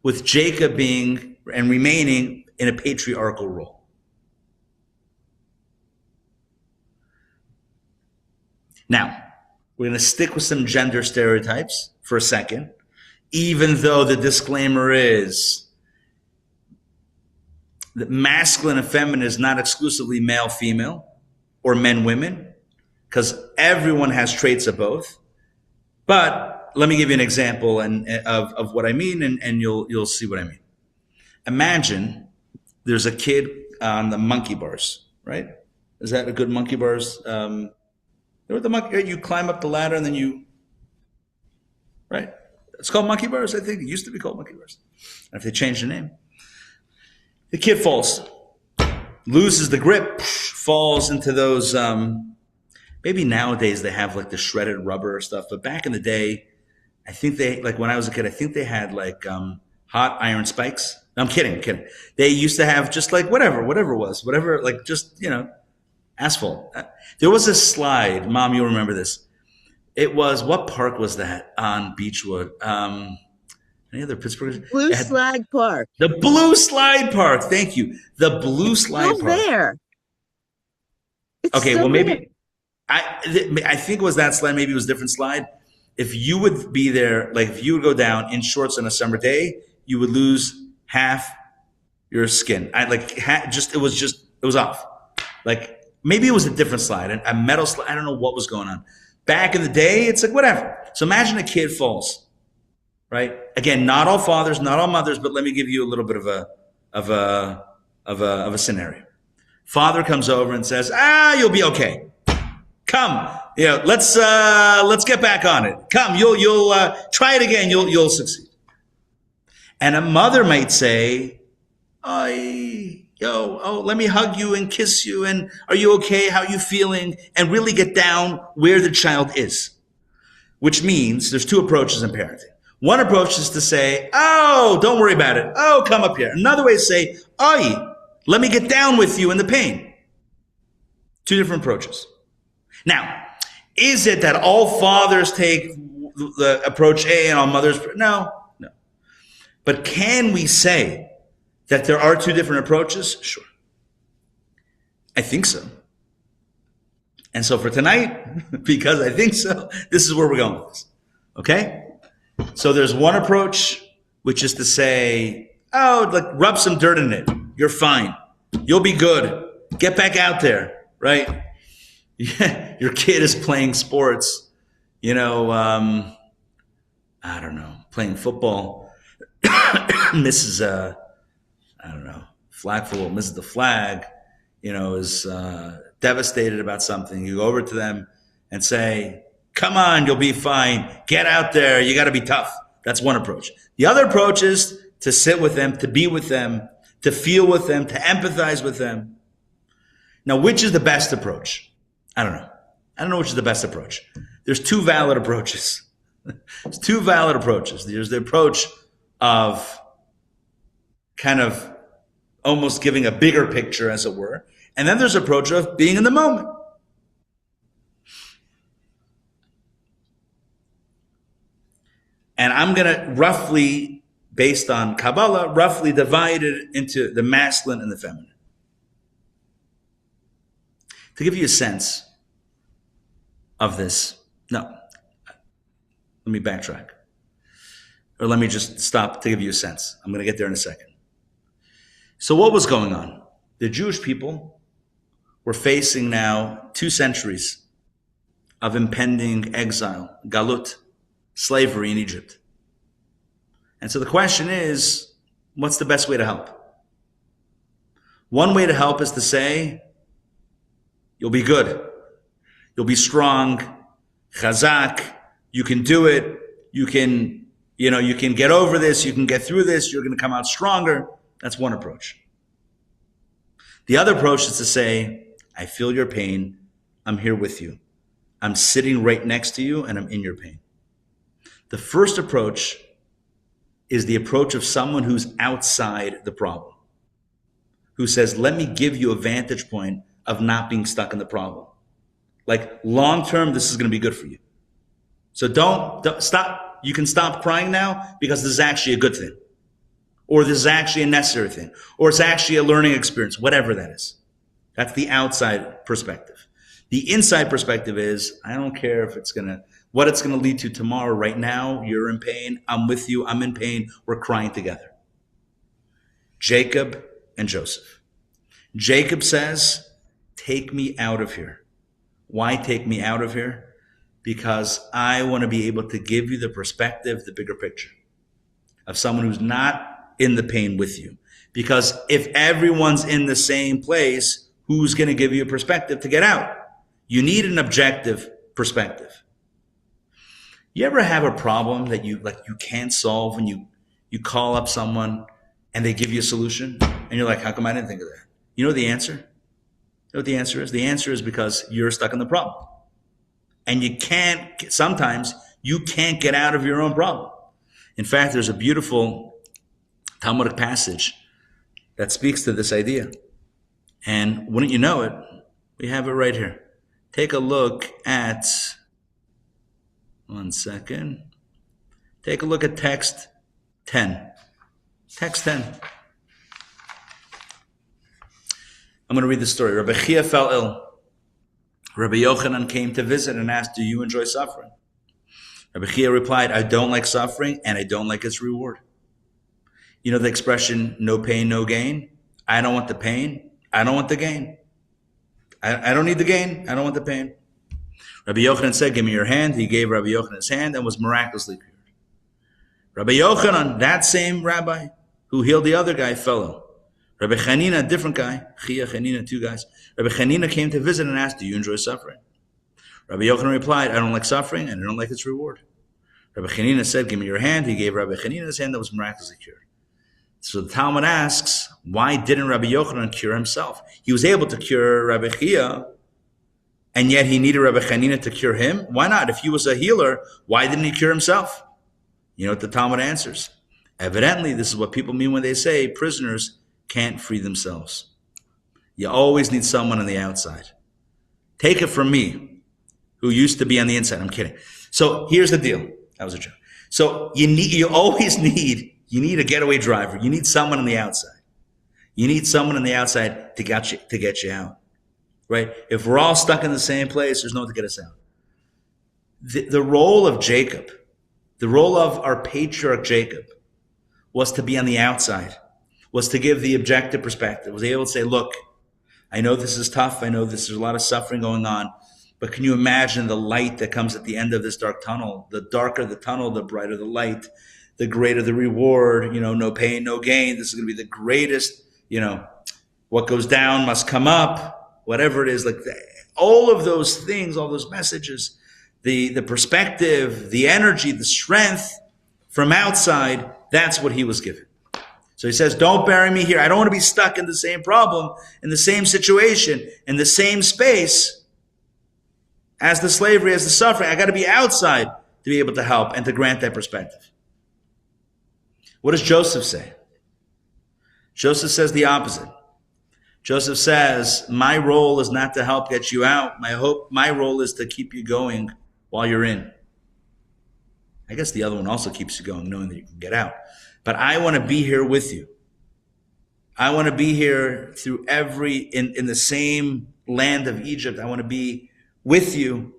with Jacob being and remaining in a patriarchal role. Now, we're going to stick with some gender stereotypes for a second, even though the disclaimer is that masculine and feminine is not exclusively male-female or men-women, because everyone has traits of both. But let me give you an example of what I mean, and you'll see what I mean. Imagine there's a kid on the monkey bars, right? Is that a good monkey bars? They're know what the monkey, right? You climb up the ladder and then you, right? It's called monkey bars, I think. It used to be called monkey bars. And if they changed the name. The kid falls, loses the grip, falls into those, maybe nowadays they have like the shredded rubber stuff, but back in the day, I think they, like when I was a kid, I think they had like hot iron spikes. No, I'm kidding. They used to have just like whatever it was, like just, asphalt. There was a slide, Mom, you'll remember this. It was, what park was that on Beechwood? Any other Pittsburgh? Blue Slide Park. The Blue Slide Park. Thank you. The Blue Slide Still Park. there. It's Okay, still well there. maybe I think it was that slide. Maybe it was a different slide. If you would be there, like if you would go down in shorts on a summer day, you would lose half your skin. It was off. Like maybe it was a different slide, a metal slide. I don't know what was going on. Back in the day, it's like whatever. So imagine a kid falls, right? Again, not all fathers, not all mothers, but let me give you a little bit of a scenario. Father comes over and says, you'll be okay. Come, let's get back on it. Come, you'll try it again. You'll succeed. And a mother might say, let me hug you and kiss you. And are you okay? How are you feeling? And really get down where the child is, which means there's two approaches in parenting. One approach is to say, don't worry about it. Come up here. Another way is to say, let me get down with you in the pain. Two different approaches. Now, is it that all fathers take the approach A and all mothers? No. But can we say that there are two different approaches? Sure. I think so. And so for tonight, because I think so, this is where we're going with this. Okay? So there's one approach, which is to say, rub some dirt in it. You're fine. You'll be good. Get back out there, right? Yeah, your kid is playing sports, I don't know, playing football, misses flag football, misses the flag, is devastated about something. You go over to them and say, come on, you'll be fine. Get out there. You got to be tough. That's one approach. The other approach is to sit with them, to be with them, to feel with them, to empathize with them. Now, which is the best approach? I don't know which is the best approach. There's two valid approaches. There's two valid approaches. There's the approach of kind of almost giving a bigger picture, as it were. And then there's the approach of being in the moment. And I'm going to roughly, based on Kabbalah, roughly divide it into the masculine and the feminine. To give you a sense of this, let me backtrack. Or let me just stop to give you a sense. I'm going to get there in a second. So what was going on? The Jewish people were facing now 2 centuries of impending exile, galut, slavery in Egypt. And so the question is, what's the best way to help? One way to help is to say, you'll be good. You'll be strong, chazak. You can do it. You can get over this. You can get through this. You're going to come out stronger. That's one approach. The other approach is to say, I feel your pain. I'm here with you. I'm sitting right next to you and I'm in your pain. The first approach is the approach of someone who's outside the problem, who says, let me give you a vantage point of not being stuck in the problem. Like long term, this is going to be good for you. So don't stop. You can stop crying now because this is actually a good thing. Or this is actually a necessary thing. Or it's actually a learning experience, whatever that is. That's the outside perspective. The inside perspective is, I don't care if what it's going to lead to tomorrow. Right now, you're in pain. I'm with you. I'm in pain. We're crying together. Jacob and Joseph. Jacob says, take me out of here. Why take me out of here? Because I want to be able to give you the perspective, the bigger picture of someone who's not in the pain with you. Because if everyone's in the same place, who's going to give you a perspective to get out? You need an objective perspective. You ever have a problem that you can't solve when you call up someone and they give you a solution and you're like, how come I didn't think of that? You know the answer? You know what the answer is? The answer is because you're stuck in the problem. And sometimes you can't get out of your own problem. In fact, there's a beautiful Talmudic passage that speaks to this idea. And wouldn't you know it, we have it right here. Take a look at, one second. Take a look at text 10. Text 10. I'm going to read the story. Rabbi Chia fell ill. Rabbi Yochanan came to visit and asked, do you enjoy suffering? Rabbi Chia replied, I don't like suffering and I don't like its reward. You know the expression, no pain, no gain? I don't want the pain. I don't want the gain. I don't need the gain. I don't want the pain. Rabbi Yochanan said, give me your hand. He gave Rabbi Yochanan his hand and was miraculously cured. Rabbi Yochanan, that same rabbi who healed the other guy, fell ill. Rabbi Chanina, a different guy, Chia, Chanina, two guys. Rabbi Chanina came to visit and asked, do you enjoy suffering? Rabbi Yochanan replied, I don't like suffering and I don't like its reward. Rabbi Chanina said, give me your hand. He gave Rabbi Chanina his hand that was miraculously cured. So the Talmud asks, why didn't Rabbi Yochanan cure himself? He was able to cure Rabbi Chia, and yet he needed Rabbi Chanina to cure him? Why not? If he was a healer, why didn't he cure himself? You know what the Talmud answers? Evidently, this is what people mean when they say prisoners can't free themselves. You always need someone on the outside. Take it from me, who used to be on the inside. I'm kidding. So here's the deal. That was a joke. So you always need a getaway driver. You need someone on the outside. You need someone on the outside to get you out. Right? If we're all stuck in the same place, there's no one to get us out. The role of Jacob, the role of our patriarch Jacob, was to be on the outside, was to give the objective perspective, was able to say, look, I know this is tough. I know there's a lot of suffering going on, but can you imagine the light that comes at the end of this dark tunnel? The darker the tunnel, the brighter the light, the greater the reward, no pain, no gain. This is going to be the greatest, what goes down must come up, whatever it is, like all of those things, all those messages, the perspective, the energy, the strength from outside, that's what he was given. So he says, don't bury me here. I don't want to be stuck in the same problem, in the same situation, in the same space as the slavery, as the suffering. I got to be outside to be able to help and to grant that perspective. What does Joseph say? Joseph says the opposite. Joseph says, my role is not to help get you out. My role is to keep you going while you're in. I guess the other one also keeps you going, knowing that you can get out. But I want to be here with you. I want to be here through in the same land of Egypt. I want to be with you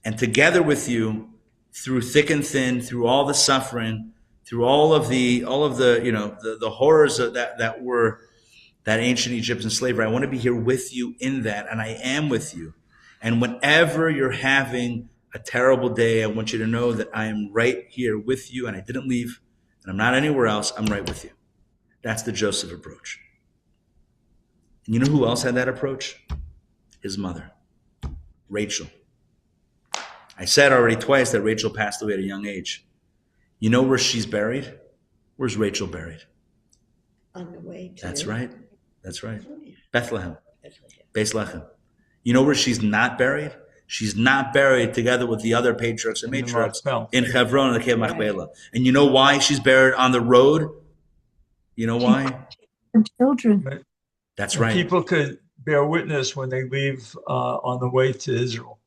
and together with you through thick and thin, through all the suffering, through all of the the horrors of that were that ancient Egyptian slavery. I want to be here with you in that, and I am with you. And whenever you're having a terrible day, I want you to know that I am right here with you, and I didn't leave, and I'm not anywhere else. I'm right with you. That's the Joseph approach. And you know who else had that approach? His mother, Rachel. I said already twice that Rachel passed away at a young age. You know where she's buried? Where's Rachel buried? On the way to... That's right. That's right. Bethlehem. Bethlehem. You know where she's not buried? She's not buried together with the other patriarchs and matriarchs in Hebron and the Cave of Machpelah. And you know why she's buried on the road? You know why? Children. That's right. People could bear witness when they leave on the way to Israel.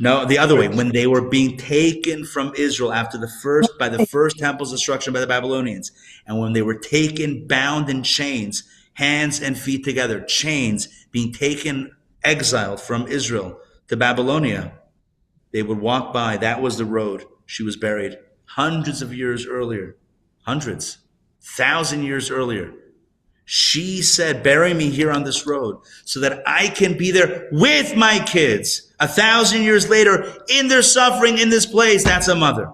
No, the other way. When they were being taken from Israel by the first temple's destruction by the Babylonians, and when they were taken, bound in chains, hands and feet together, chains, being taken, exiled from Israel to Babylonia, they would walk by. That was the road she was buried hundreds of years earlier. Hundreds. 1,000 years earlier. She said, bury me here on this road so that I can be there with my kids 1,000 years later in their suffering in this place. That's a mother.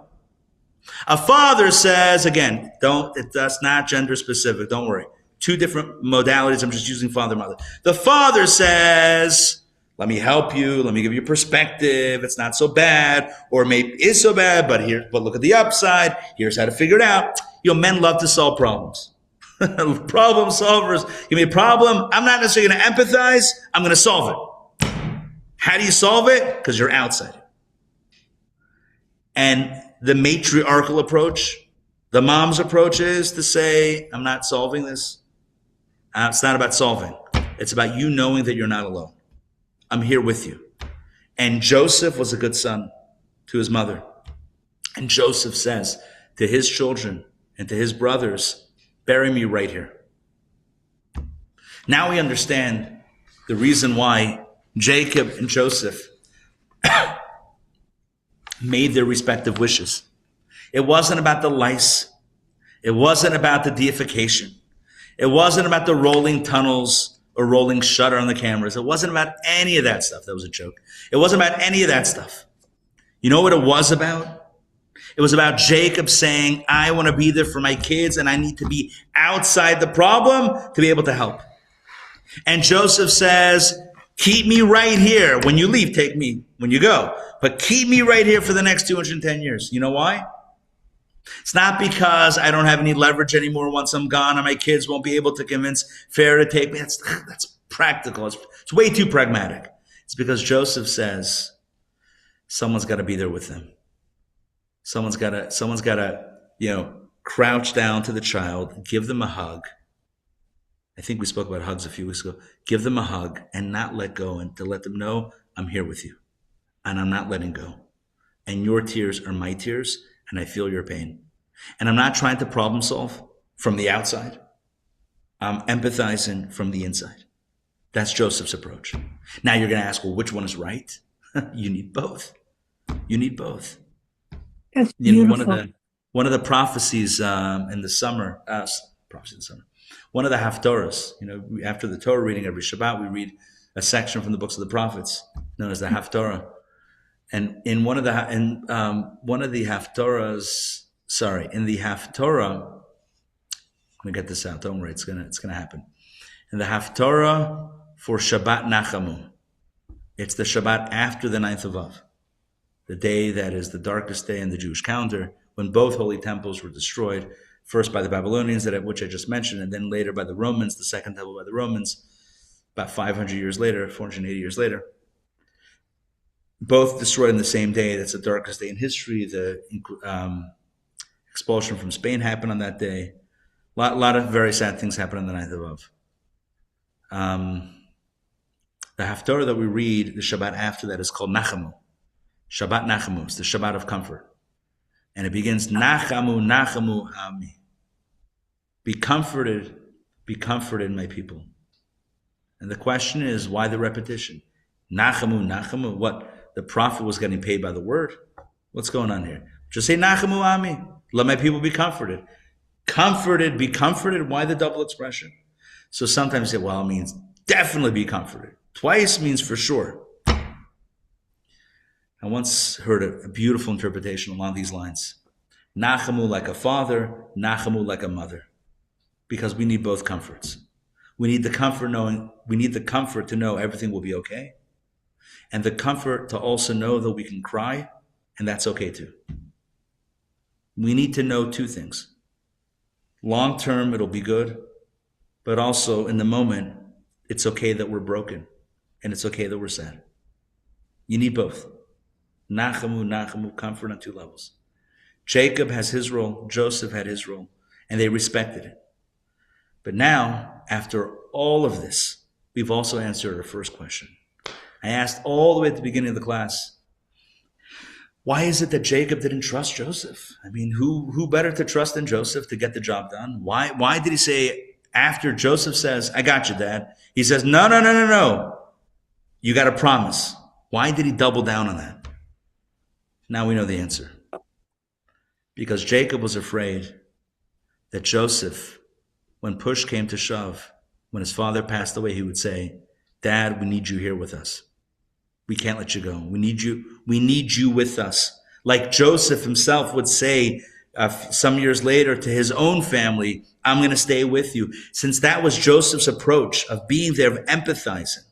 A father says, again, that's not gender specific. Don't worry. Two different modalities. I'm just using father, mother. The father says, Let me help you. Let me give you perspective. It's not so bad, or maybe it is so bad, but look at the upside. Here's how to figure it out. Men love to solve problems. Problem solvers. Give me a problem. I'm not necessarily going to empathize. I'm going to solve it. How do you solve it? Because you're outside it. And the matriarchal approach, the mom's approach, is to say, I'm not solving this. It's not about solving. It's about you knowing that you're not alone. I'm here with you. And Joseph was a good son to his mother. And Joseph says to his children and to his brothers, bury me right here. Now we understand the reason why Jacob and Joseph made their respective wishes. It wasn't about the lice. It wasn't about the deification. It wasn't about the rolling tunnels or rolling shutter on the cameras. It wasn't about any of that stuff. That was a joke. It wasn't about any of that stuff. You know what it was about? It was about Jacob saying, I want to be there for my kids and I need to be outside the problem to be able to help. And Joseph says, keep me right here. When you leave, take me when you go. But keep me right here for the next 210 years. You know why? It's not because I don't have any leverage anymore once I'm gone and my kids won't be able to convince Pharaoh to take me. That's practical. It's way too pragmatic. It's because Joseph says someone's got to be there with them. Someone's got to, crouch down to the child, give them a hug. I think we spoke about hugs a few weeks ago. Give them a hug and not let go, and to let them know I'm here with you and I'm not letting go. And your tears are my tears and I feel your pain. And I'm not trying to problem solve from the outside. I'm empathizing from the inside. That's Joseph's approach. Now you're going to ask, well, which one is right? You need both. You need both. That's beautiful. One of the prophecies in the summer, one of the haftorahs, after the Torah reading every Shabbat, we read a section from the books of the prophets known as the haftorah. And in the haftorah, I'm going to get this out. Don't worry, it's going to happen. In the haftorah for Shabbat Nachamu, it's the Shabbat after the 9th of Av, the day that is the darkest day in the Jewish calendar, when both holy temples were destroyed, first by the Babylonians, which I just mentioned, and then later by the Romans, the second temple by the Romans, about 500 years later, 480 years later. Both destroyed on the same day. That's the darkest day in history. The expulsion from Spain happened on that day. A lot of very sad things happened on the 9th of Av. The Haftarah that we read, the Shabbat after that, is called Nachamu. Shabbat Nachamu. It's the Shabbat of comfort. And it begins, Nachamu, Nachamu, Ami. Be comforted, my people. And the question is, why the repetition? Nachamu, Nachamu. What? The prophet was getting paid by the word? What's going on here? Just say, Nachamu, Ami. Let my people be comforted. Comforted, be comforted. Why the double expression? So sometimes you say, well, it means definitely be comforted. Twice means for sure. I once heard a beautiful interpretation along these lines. Nachamu like a father, Nachamu like a mother. Because we need both comforts. We need the comfort to know everything will be okay. And the comfort to also know that we can cry, and that's okay too. We need to know two things. Long term, it'll be good, but also in the moment, it's okay that we're broken, and it's okay that we're sad. You need both. Nachamu, Nachamu, comfort on two levels. Jacob has his role, Joseph had his role, and they respected it. But now, after all of this, we've also answered our first question. I asked all the way at the beginning of the class, why is it that Jacob didn't trust Joseph? I mean, who better to trust than Joseph to get the job done? Why did he say, after Joseph says, I got you, Dad, he says, no. You got to promise. Why did he double down on that? Now we know the answer. Because Jacob was afraid that Joseph, when push came to shove, when his father passed away, he would say, Dad, we need you here with us. We can't let you go. We need you with us. Like Joseph himself would say some years later to his own family, I'm going to stay with you. Since that was Joseph's approach of being there, of empathizing,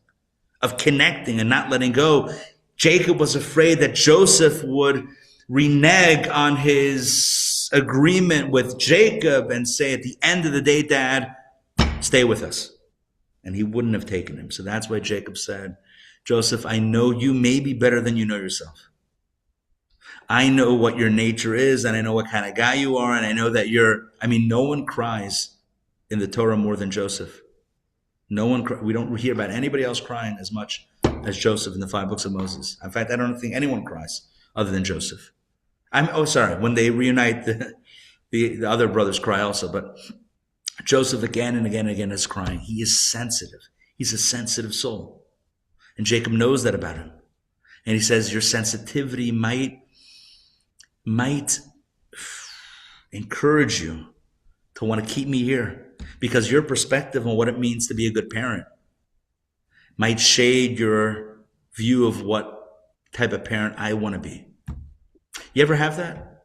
of connecting and not letting go. Jacob was afraid that Joseph would renege on his agreement with Jacob and say, at the end of the day, Dad, stay with us. And he wouldn't have taken him. So that's why Jacob said, Joseph, I know you maybe better than you know yourself. I know what your nature is, and I know what kind of guy you are, and I know that no one cries in the Torah more than Joseph. We don't hear about anybody else crying as much as Joseph in the 5 books of Moses. In fact, I don't think anyone cries other than Joseph. When they reunite, the other brothers cry also, but Joseph again and again and again is crying. He is sensitive. He's a sensitive soul. And Jacob knows that about him. And he says, your sensitivity might encourage you to want to keep me here, because your perspective on what it means to be a good parent might shade your view of what type of parent I want to be. You ever have that?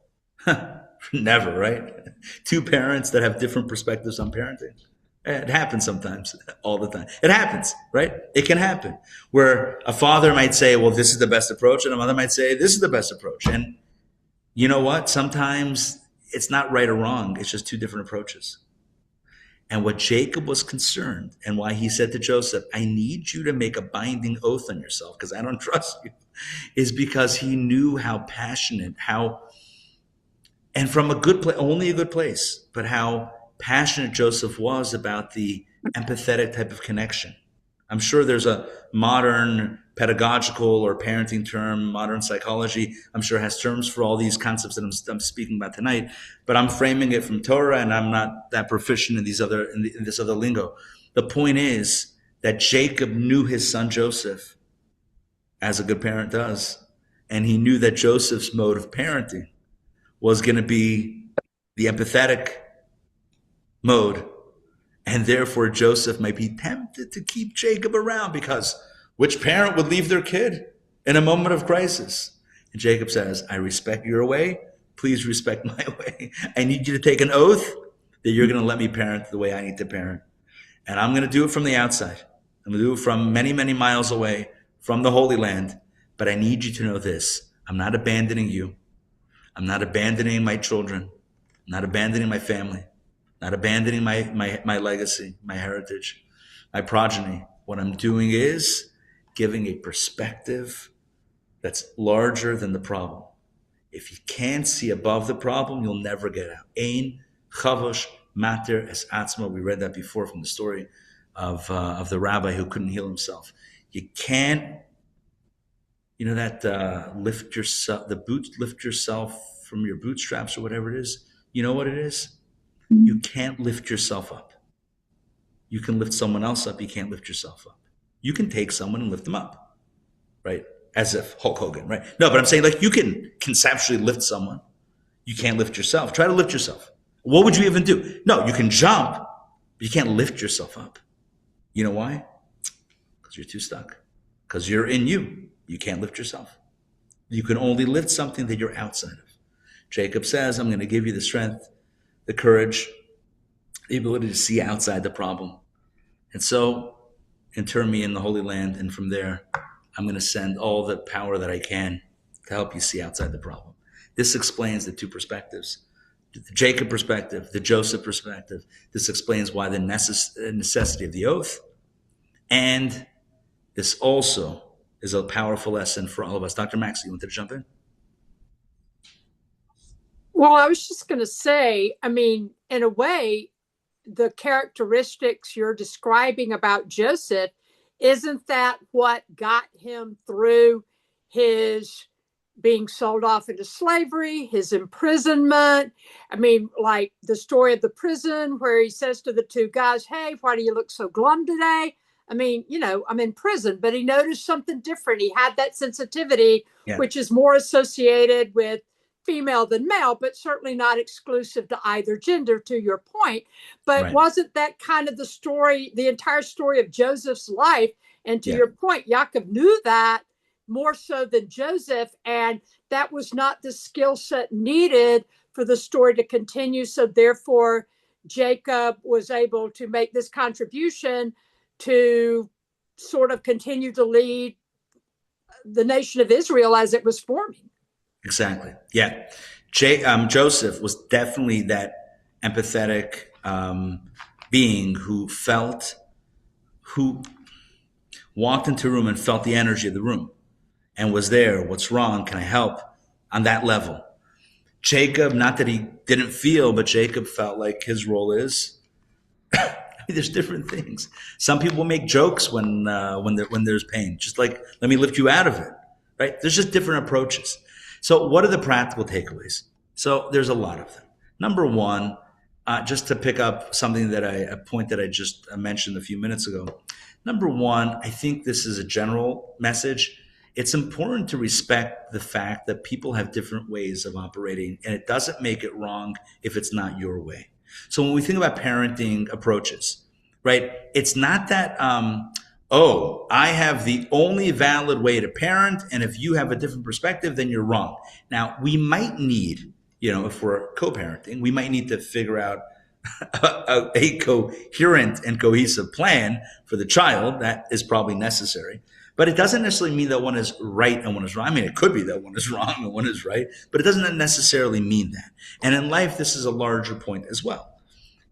Never, right? 2 parents that have different perspectives on parenting. It happens sometimes, all the time. It happens, right? It can happen. Where a father might say, well, this is the best approach, and a mother might say, this is the best approach. And you know what? Sometimes it's not right or wrong. It's just 2 different approaches. And what Jacob was concerned, and why he said to Joseph, I need you to make a binding oath on yourself because I don't trust you, is because he knew how passionate, and from a good place, only a good place, but how passionate Joseph was about the empathetic type of connection. I'm sure there's a modern pedagogical or parenting term, modern psychology, I'm sure has terms for all these concepts that I'm speaking about tonight, but I'm framing it from Torah, and I'm not that proficient in this other lingo. The point is that Jacob knew his son Joseph, as a good parent does, and he knew that Joseph's mode of parenting was going to be the empathetic mode. And therefore, Joseph might be tempted to keep Jacob around, because which parent would leave their kid in a moment of crisis? And Jacob says, I respect your way. Please respect my way. I need you to take an oath that you're going to let me parent the way I need to parent. And I'm going to do it from the outside. I'm going to do it from many, many miles away from the Holy Land. But I need you to know this. I'm not abandoning you. I'm not abandoning my children. I'm not abandoning my family. Not abandoning my legacy, my heritage, my progeny. What I'm doing is giving a perspective that's larger than the problem. If you can't see above the problem, you'll never get out. Ein chavosh mater es atzmo. We read that before from the story of the rabbi who couldn't heal himself. You can't, lift yourself from your bootstraps or whatever it is. You know what it is? You can't lift yourself up. You can lift someone else up. You can't lift yourself up. You can take someone and lift them up, right? As if Hulk Hogan, right? No, but I'm saying, like, you can conceptually lift someone. You can't lift yourself. Try to lift yourself. What would you even do? No, you can jump, but you can't lift yourself up. You know why? Because you're too stuck. Because you're in you. You can't lift yourself. You can only lift something that you're outside of. Jacob says, I'm going to give you the strength, the courage, the ability to see outside the problem. And so, inter me in the Holy Land, and from there, I'm going to send all the power that I can to help you see outside the problem. This explains the 2 perspectives. The Jacob perspective, the Joseph perspective. This explains why the necessity of the oath. And this also is a powerful lesson for all of us. Dr. Max, you wanted to jump in? Well, I was just going to say, in a way, the characteristics you're describing about Joseph, isn't that what got him through his being sold off into slavery, his imprisonment? Like the story of the prison where he says to the 2 guys, hey, why do you look so glum today? I'm in prison, but he noticed something different. He had that sensitivity, which is more associated with female than male, but certainly not exclusive to either gender, to your point. But wasn't that kind of the story, the entire story of Joseph's life? And to your point, Yaakov knew that more so than Joseph, and that was not the skill set needed for the story to continue. So therefore, Jacob was able to make this contribution to sort of continued to lead the nation of Israel as it was forming. Exactly. Yeah. Joseph was definitely that empathetic being who walked into a room and felt the energy of the room and was there. What's wrong? Can I help? On that level. Jacob, not that he didn't feel, but Jacob felt like his role is, there's different things. Some people make jokes when there's pain, just like, let me lift you out of it, right? There's just different approaches. So what are the practical takeaways? So there's a lot of them. Number one, just to pick up something a point that I just mentioned a few minutes ago. Number one, I think this is a general message. It's important to respect the fact that people have different ways of operating, and it doesn't make it wrong if it's not your way. So when we think about parenting approaches, right, it's not that, I have the only valid way to parent, and if you have a different perspective, then you're wrong. Now, we might need, if we're co-parenting, we might need to figure out a coherent and cohesive plan for the child. That is probably necessary. But it doesn't necessarily mean that one is right and one is wrong. I mean, it could be that one is wrong and one is right, but it doesn't necessarily mean that. And in life, this is a larger point as well.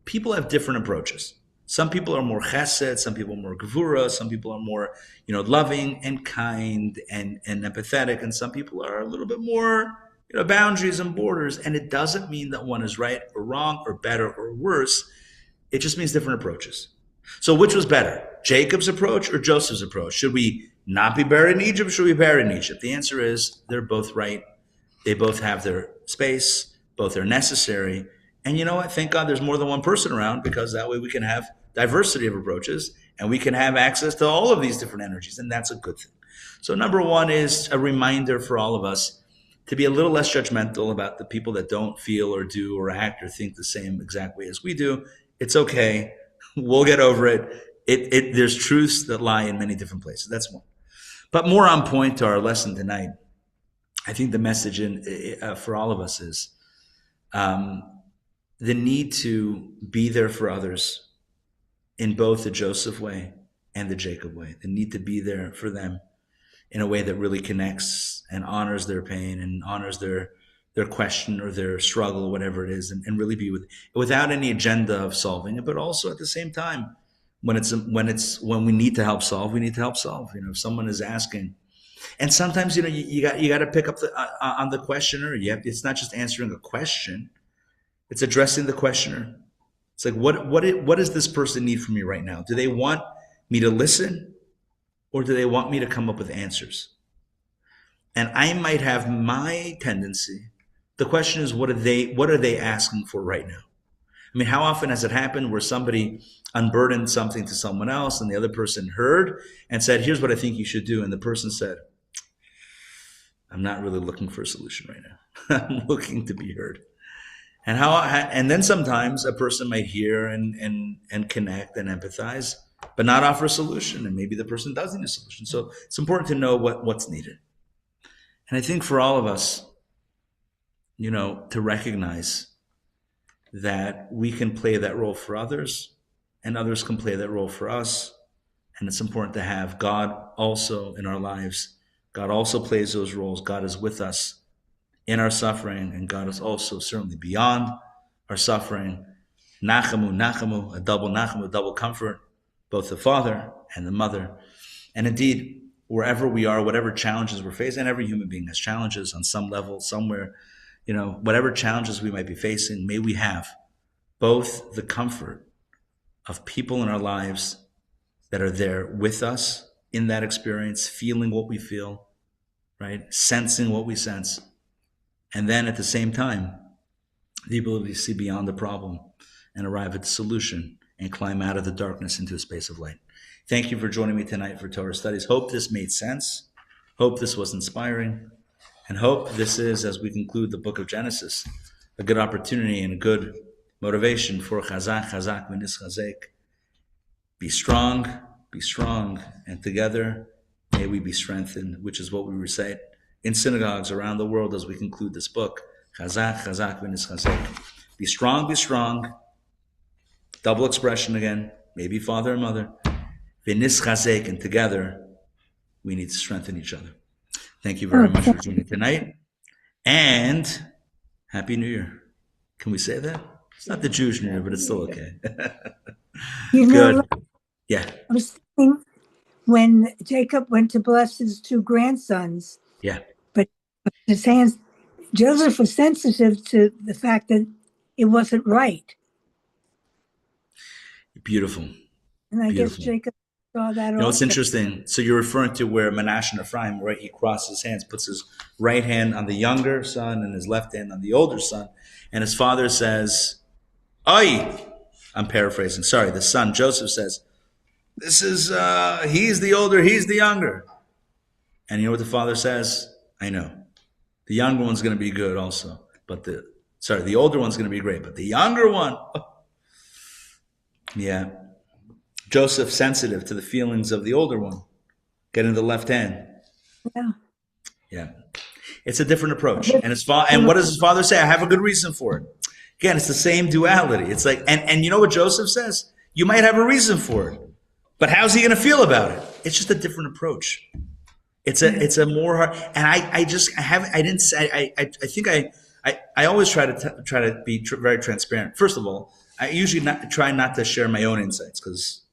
People have different approaches. Some people are more chesed, some people are more gevura, some people are more, loving and kind and empathetic, and some people are a little bit more, boundaries and borders. And it doesn't mean that one is right or wrong or better or worse. It just means different approaches. So which was better, Jacob's approach or Joseph's approach? Should we not be buried in Egypt? Should we be buried in Egypt? The answer is they're both right. They both have their space. Both are necessary. And you know what? Thank God there's more than one person around, because that way we can have diversity of approaches and we can have access to all of these different energies. And that's a good thing. So number one is a reminder for all of us to be a little less judgmental about the people that don't feel or do or act or think the same exact way as we do. It's okay. We'll get over it. There's truths that lie in many different places. That's one. But more on point to our lesson tonight, I think the message for all of us is the need to be there for others in both the Joseph way and the Jacob way. The need to be there for them in a way that really connects and honors their pain and honors their question or their struggle or whatever it is, and really be without any agenda of solving it, but also at the same time, when we need to help solve, we need to help solve. If someone is asking, and sometimes you got to pick up on the questioner. It's not just answering a question; it's addressing the questioner. It's like what does this person need from me right now? Do they want me to listen, or do they want me to come up with answers? And I might have my tendency. The question is, what are they asking for right now? I mean, how often has it happened where somebody unburdened something to someone else and the other person heard and said, here's what I think you should do. And the person said, I'm not really looking for a solution right now. I'm looking to be heard. And then sometimes a person might hear and connect and empathize, but not offer a solution. And maybe the person does need a solution. So it's important to know what's needed. And I think for all of us, to recognize that we can play that role for others and others can play that role for us. And it's important to have God also in our lives. God also plays those roles. God is with us in our suffering, and God is also certainly beyond our suffering. Nachamu, a double comfort, both the father and the mother. And indeed, wherever we are, whatever challenges we're facing, and every human being has challenges on some level, somewhere, whatever challenges we might be facing, may we have both the comfort of people in our lives that are there with us in that experience, feeling what we feel, right? Sensing what we sense. And then at the same time, the ability to see beyond the problem and arrive at the solution and climb out of the darkness into a space of light. Thank you for joining me tonight for Torah Studies. Hope this made sense. Hope this was inspiring. And hope this is, as we conclude the book of Genesis, a good opportunity and a good motivation for chazak v'nischazek. Be strong, and together may we be strengthened, which is what we recite in synagogues around the world as we conclude this book. Chazak v'nischazek. Be strong. Double expression again. Maybe father and mother. V'nischazek, and together we need to strengthen each other. Thank you very much for joining tonight. And Happy New Year. Can we say that? It's not the Jewish New Year, but it's still okay. Good. Yeah. I was thinking when Jacob went to bless his two grandsons, Yeah. but his hands, Joseph was sensitive to the fact that it wasn't right. Beautiful. And I Beautiful. guess Jacob saw that You know, it's also. interesting. So you're referring to where Menashe and Ephraim, right? He crosses his hands, puts his right hand on the younger son and his left hand on the older son. And his father says, Oi! I'm paraphrasing. Sorry, the son, Joseph, says, this is, he's the older, he's the younger. And you know what the father says? I know. The younger one's going to be good also. But the older one's going to be great. But the younger one, yeah. Joseph sensitive to the feelings of the older one, getting the left hand. Yeah. Yeah. It's a different approach. And what does his father say? I have a good reason for it. Again, it's the same duality. It's like, and you know what Joseph says? You might have a reason for it, but how's he going to feel about it? It's just a different approach. It's a more hard, and I always try to be very transparent. First of all, I usually try not to share my own insights because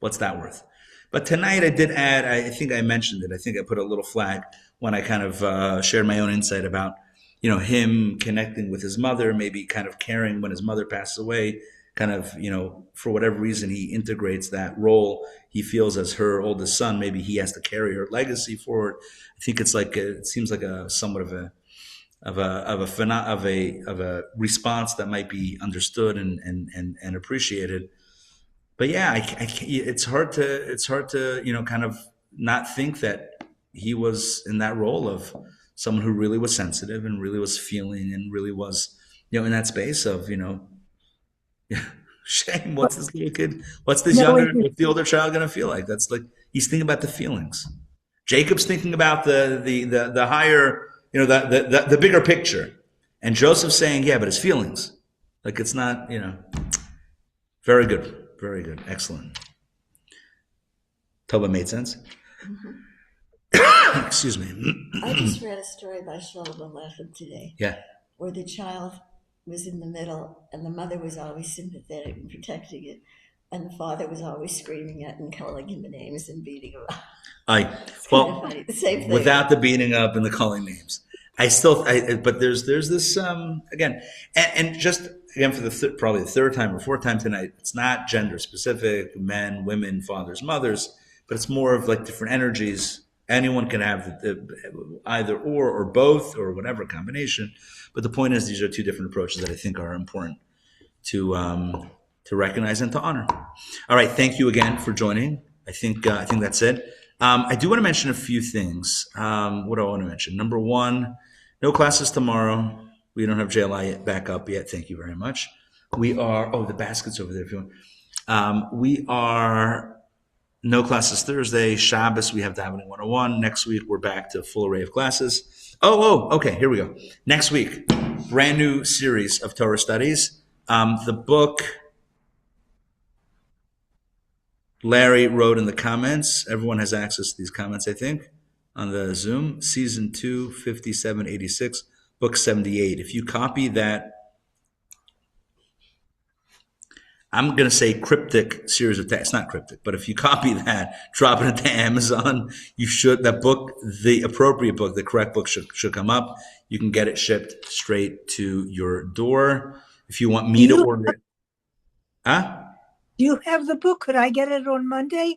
what's that worth? But tonight I did add, I think I mentioned it. I think I put a little flag when I kind of shared my own insight about, you know, him connecting with his mother, maybe kind of caring when his mother passes away, kind of, you know, for whatever reason, he integrates that role he feels as her oldest son. Maybe he has to carry her legacy forward. I think it's like, it seems like a somewhat of a response that might be understood and appreciated. But yeah, it's hard to, you know, kind of not think that he was in that role of someone who really was sensitive and really was feeling and really was, you know, in that space of, you know, shame. What's this little kid? What's the older child going to feel like? That's like, he's thinking about the feelings. Jacob's thinking about the higher, you know, the bigger picture. And Joseph's saying, yeah, but his feelings. Like, it's not, you know, very good. Very good. Excellent. Toba made sense? Mm-hmm. Excuse me. I just read a story by Shlomo Aleichem today. Yeah. Where the child was in the middle and the mother was always sympathetic and protecting it. And the father was always screaming at and calling him names and beating him up. The same thing. Without the beating up and the calling names. But there's this, again, and just, again, for probably the third time or fourth time tonight, it's not gender specific, men, women, fathers, mothers, but it's more of like different energies. Anyone can have either or both or whatever combination. But the point is, these are two different approaches that I think are important to recognize and to honor. All right, thank you again for joining. I think that's it. I do want to mention a few things. What do I want to mention? Number one, no classes tomorrow. We don't have JLI back up yet. Thank you very much. We are, the basket's over there if you want. We are no classes Thursday. Shabbos, we have Davening 101. Next week, we're back to a full array of classes. Okay, here we go. Next week, brand new series of Torah Studies. The book Larry wrote in the comments. Everyone has access to these comments, I think, on the Zoom. Season 2, 5786, book 78. If you copy that, I'm going to say cryptic series of text. It's not cryptic, but if you copy that, drop it into Amazon, that book, the appropriate book, the correct book should come up. You can get it shipped straight to your door. If you want me to order it. Huh? Do you have the book? Could I get it on Monday?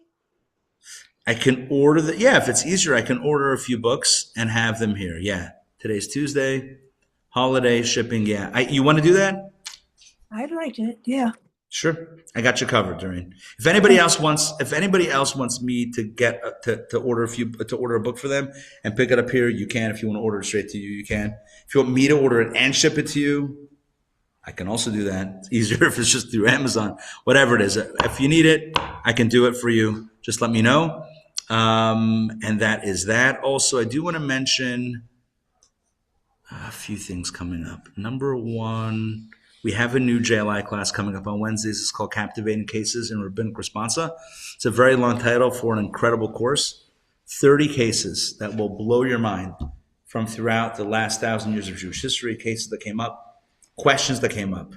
I can order if it's easier, I can order a few books and have them here. Yeah. Today's Tuesday, holiday shipping. Yeah. You want to do that? I'd like it. Yeah. Sure. I got you covered, Doreen. If anybody else wants me to get to order a book for them and pick it up here, you can. If you want to order it straight to you, you can. If you want me to order it and ship it to you, I can also do that. It's easier if it's just through Amazon, whatever it is. If you need it, I can do it for you. Just let me know. And that is that. Also, I do want to mention a few things coming up. Number one, We have a new JLI class coming up on Wednesdays. It's called Captivating Cases in Rabbinic Responsa. It's a very long title for an incredible course. 30 cases that will blow your mind from throughout the last 1,000 years of Jewish history, cases that came up, questions that came up,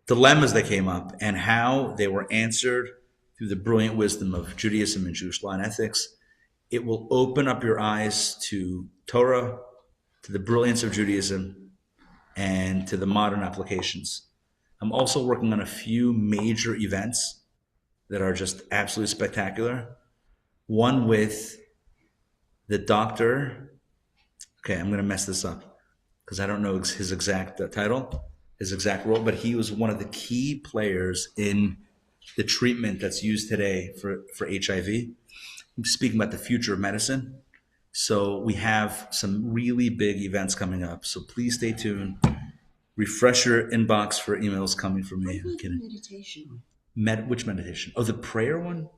dilemmas that came up, and how they were answered through the brilliant wisdom of Judaism and Jewish law and ethics. It will open up your eyes to Torah, to the brilliance of Judaism, and to the modern applications. I'm also working on a few major events that are just absolutely spectacular. One with the doctor. Okay, I'm going to mess this up because I don't know his exact title, his exact role, but he was one of the key players in the treatment that's used today for HIV. I'm speaking about the future of medicine. So we have some really big events coming up. So please stay tuned. Refresh your inbox for emails coming from me. What about meditation? Which meditation? Oh, the prayer one?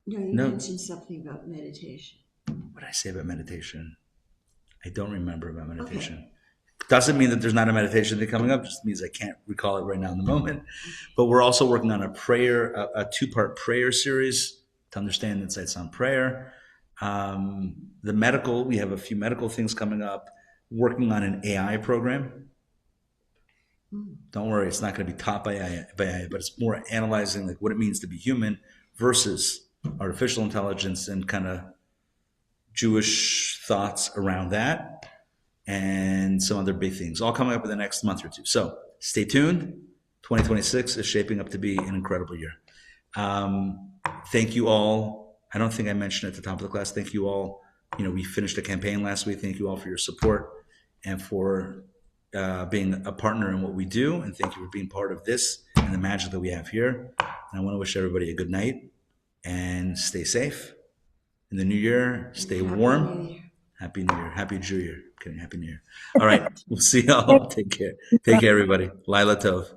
No, you No. mentioned something about meditation. What did I say about meditation? I don't remember about meditation. Okay. Doesn't mean that there's not a meditation thing coming up. Just means I can't recall it right now in the moment. But we're also working on a prayer, a two-part prayer series to understand insights on prayer. The medical, we have a few medical things coming up. Working on an AI program. Don't worry, it's not going to be taught by AI, but it's more analyzing like what it means to be human versus artificial intelligence and kind of Jewish thoughts around that, and some other big things, all coming up in the next month or two. So stay tuned. 2026 is shaping up to be an incredible year. Thank you all. I don't think I mentioned at the top of the class. Thank you all. We finished a campaign last week. Thank you all for your support and for being a partner in what we do. And thank you for being part of this and the magic that we have here. And I want to wish everybody a good night and stay safe. In the new year, stay warm. Happy New Year. Happy Jew Year. Okay, Happy New Year. All right. We'll see y'all. Take care. Take care, everybody. Laila Tov.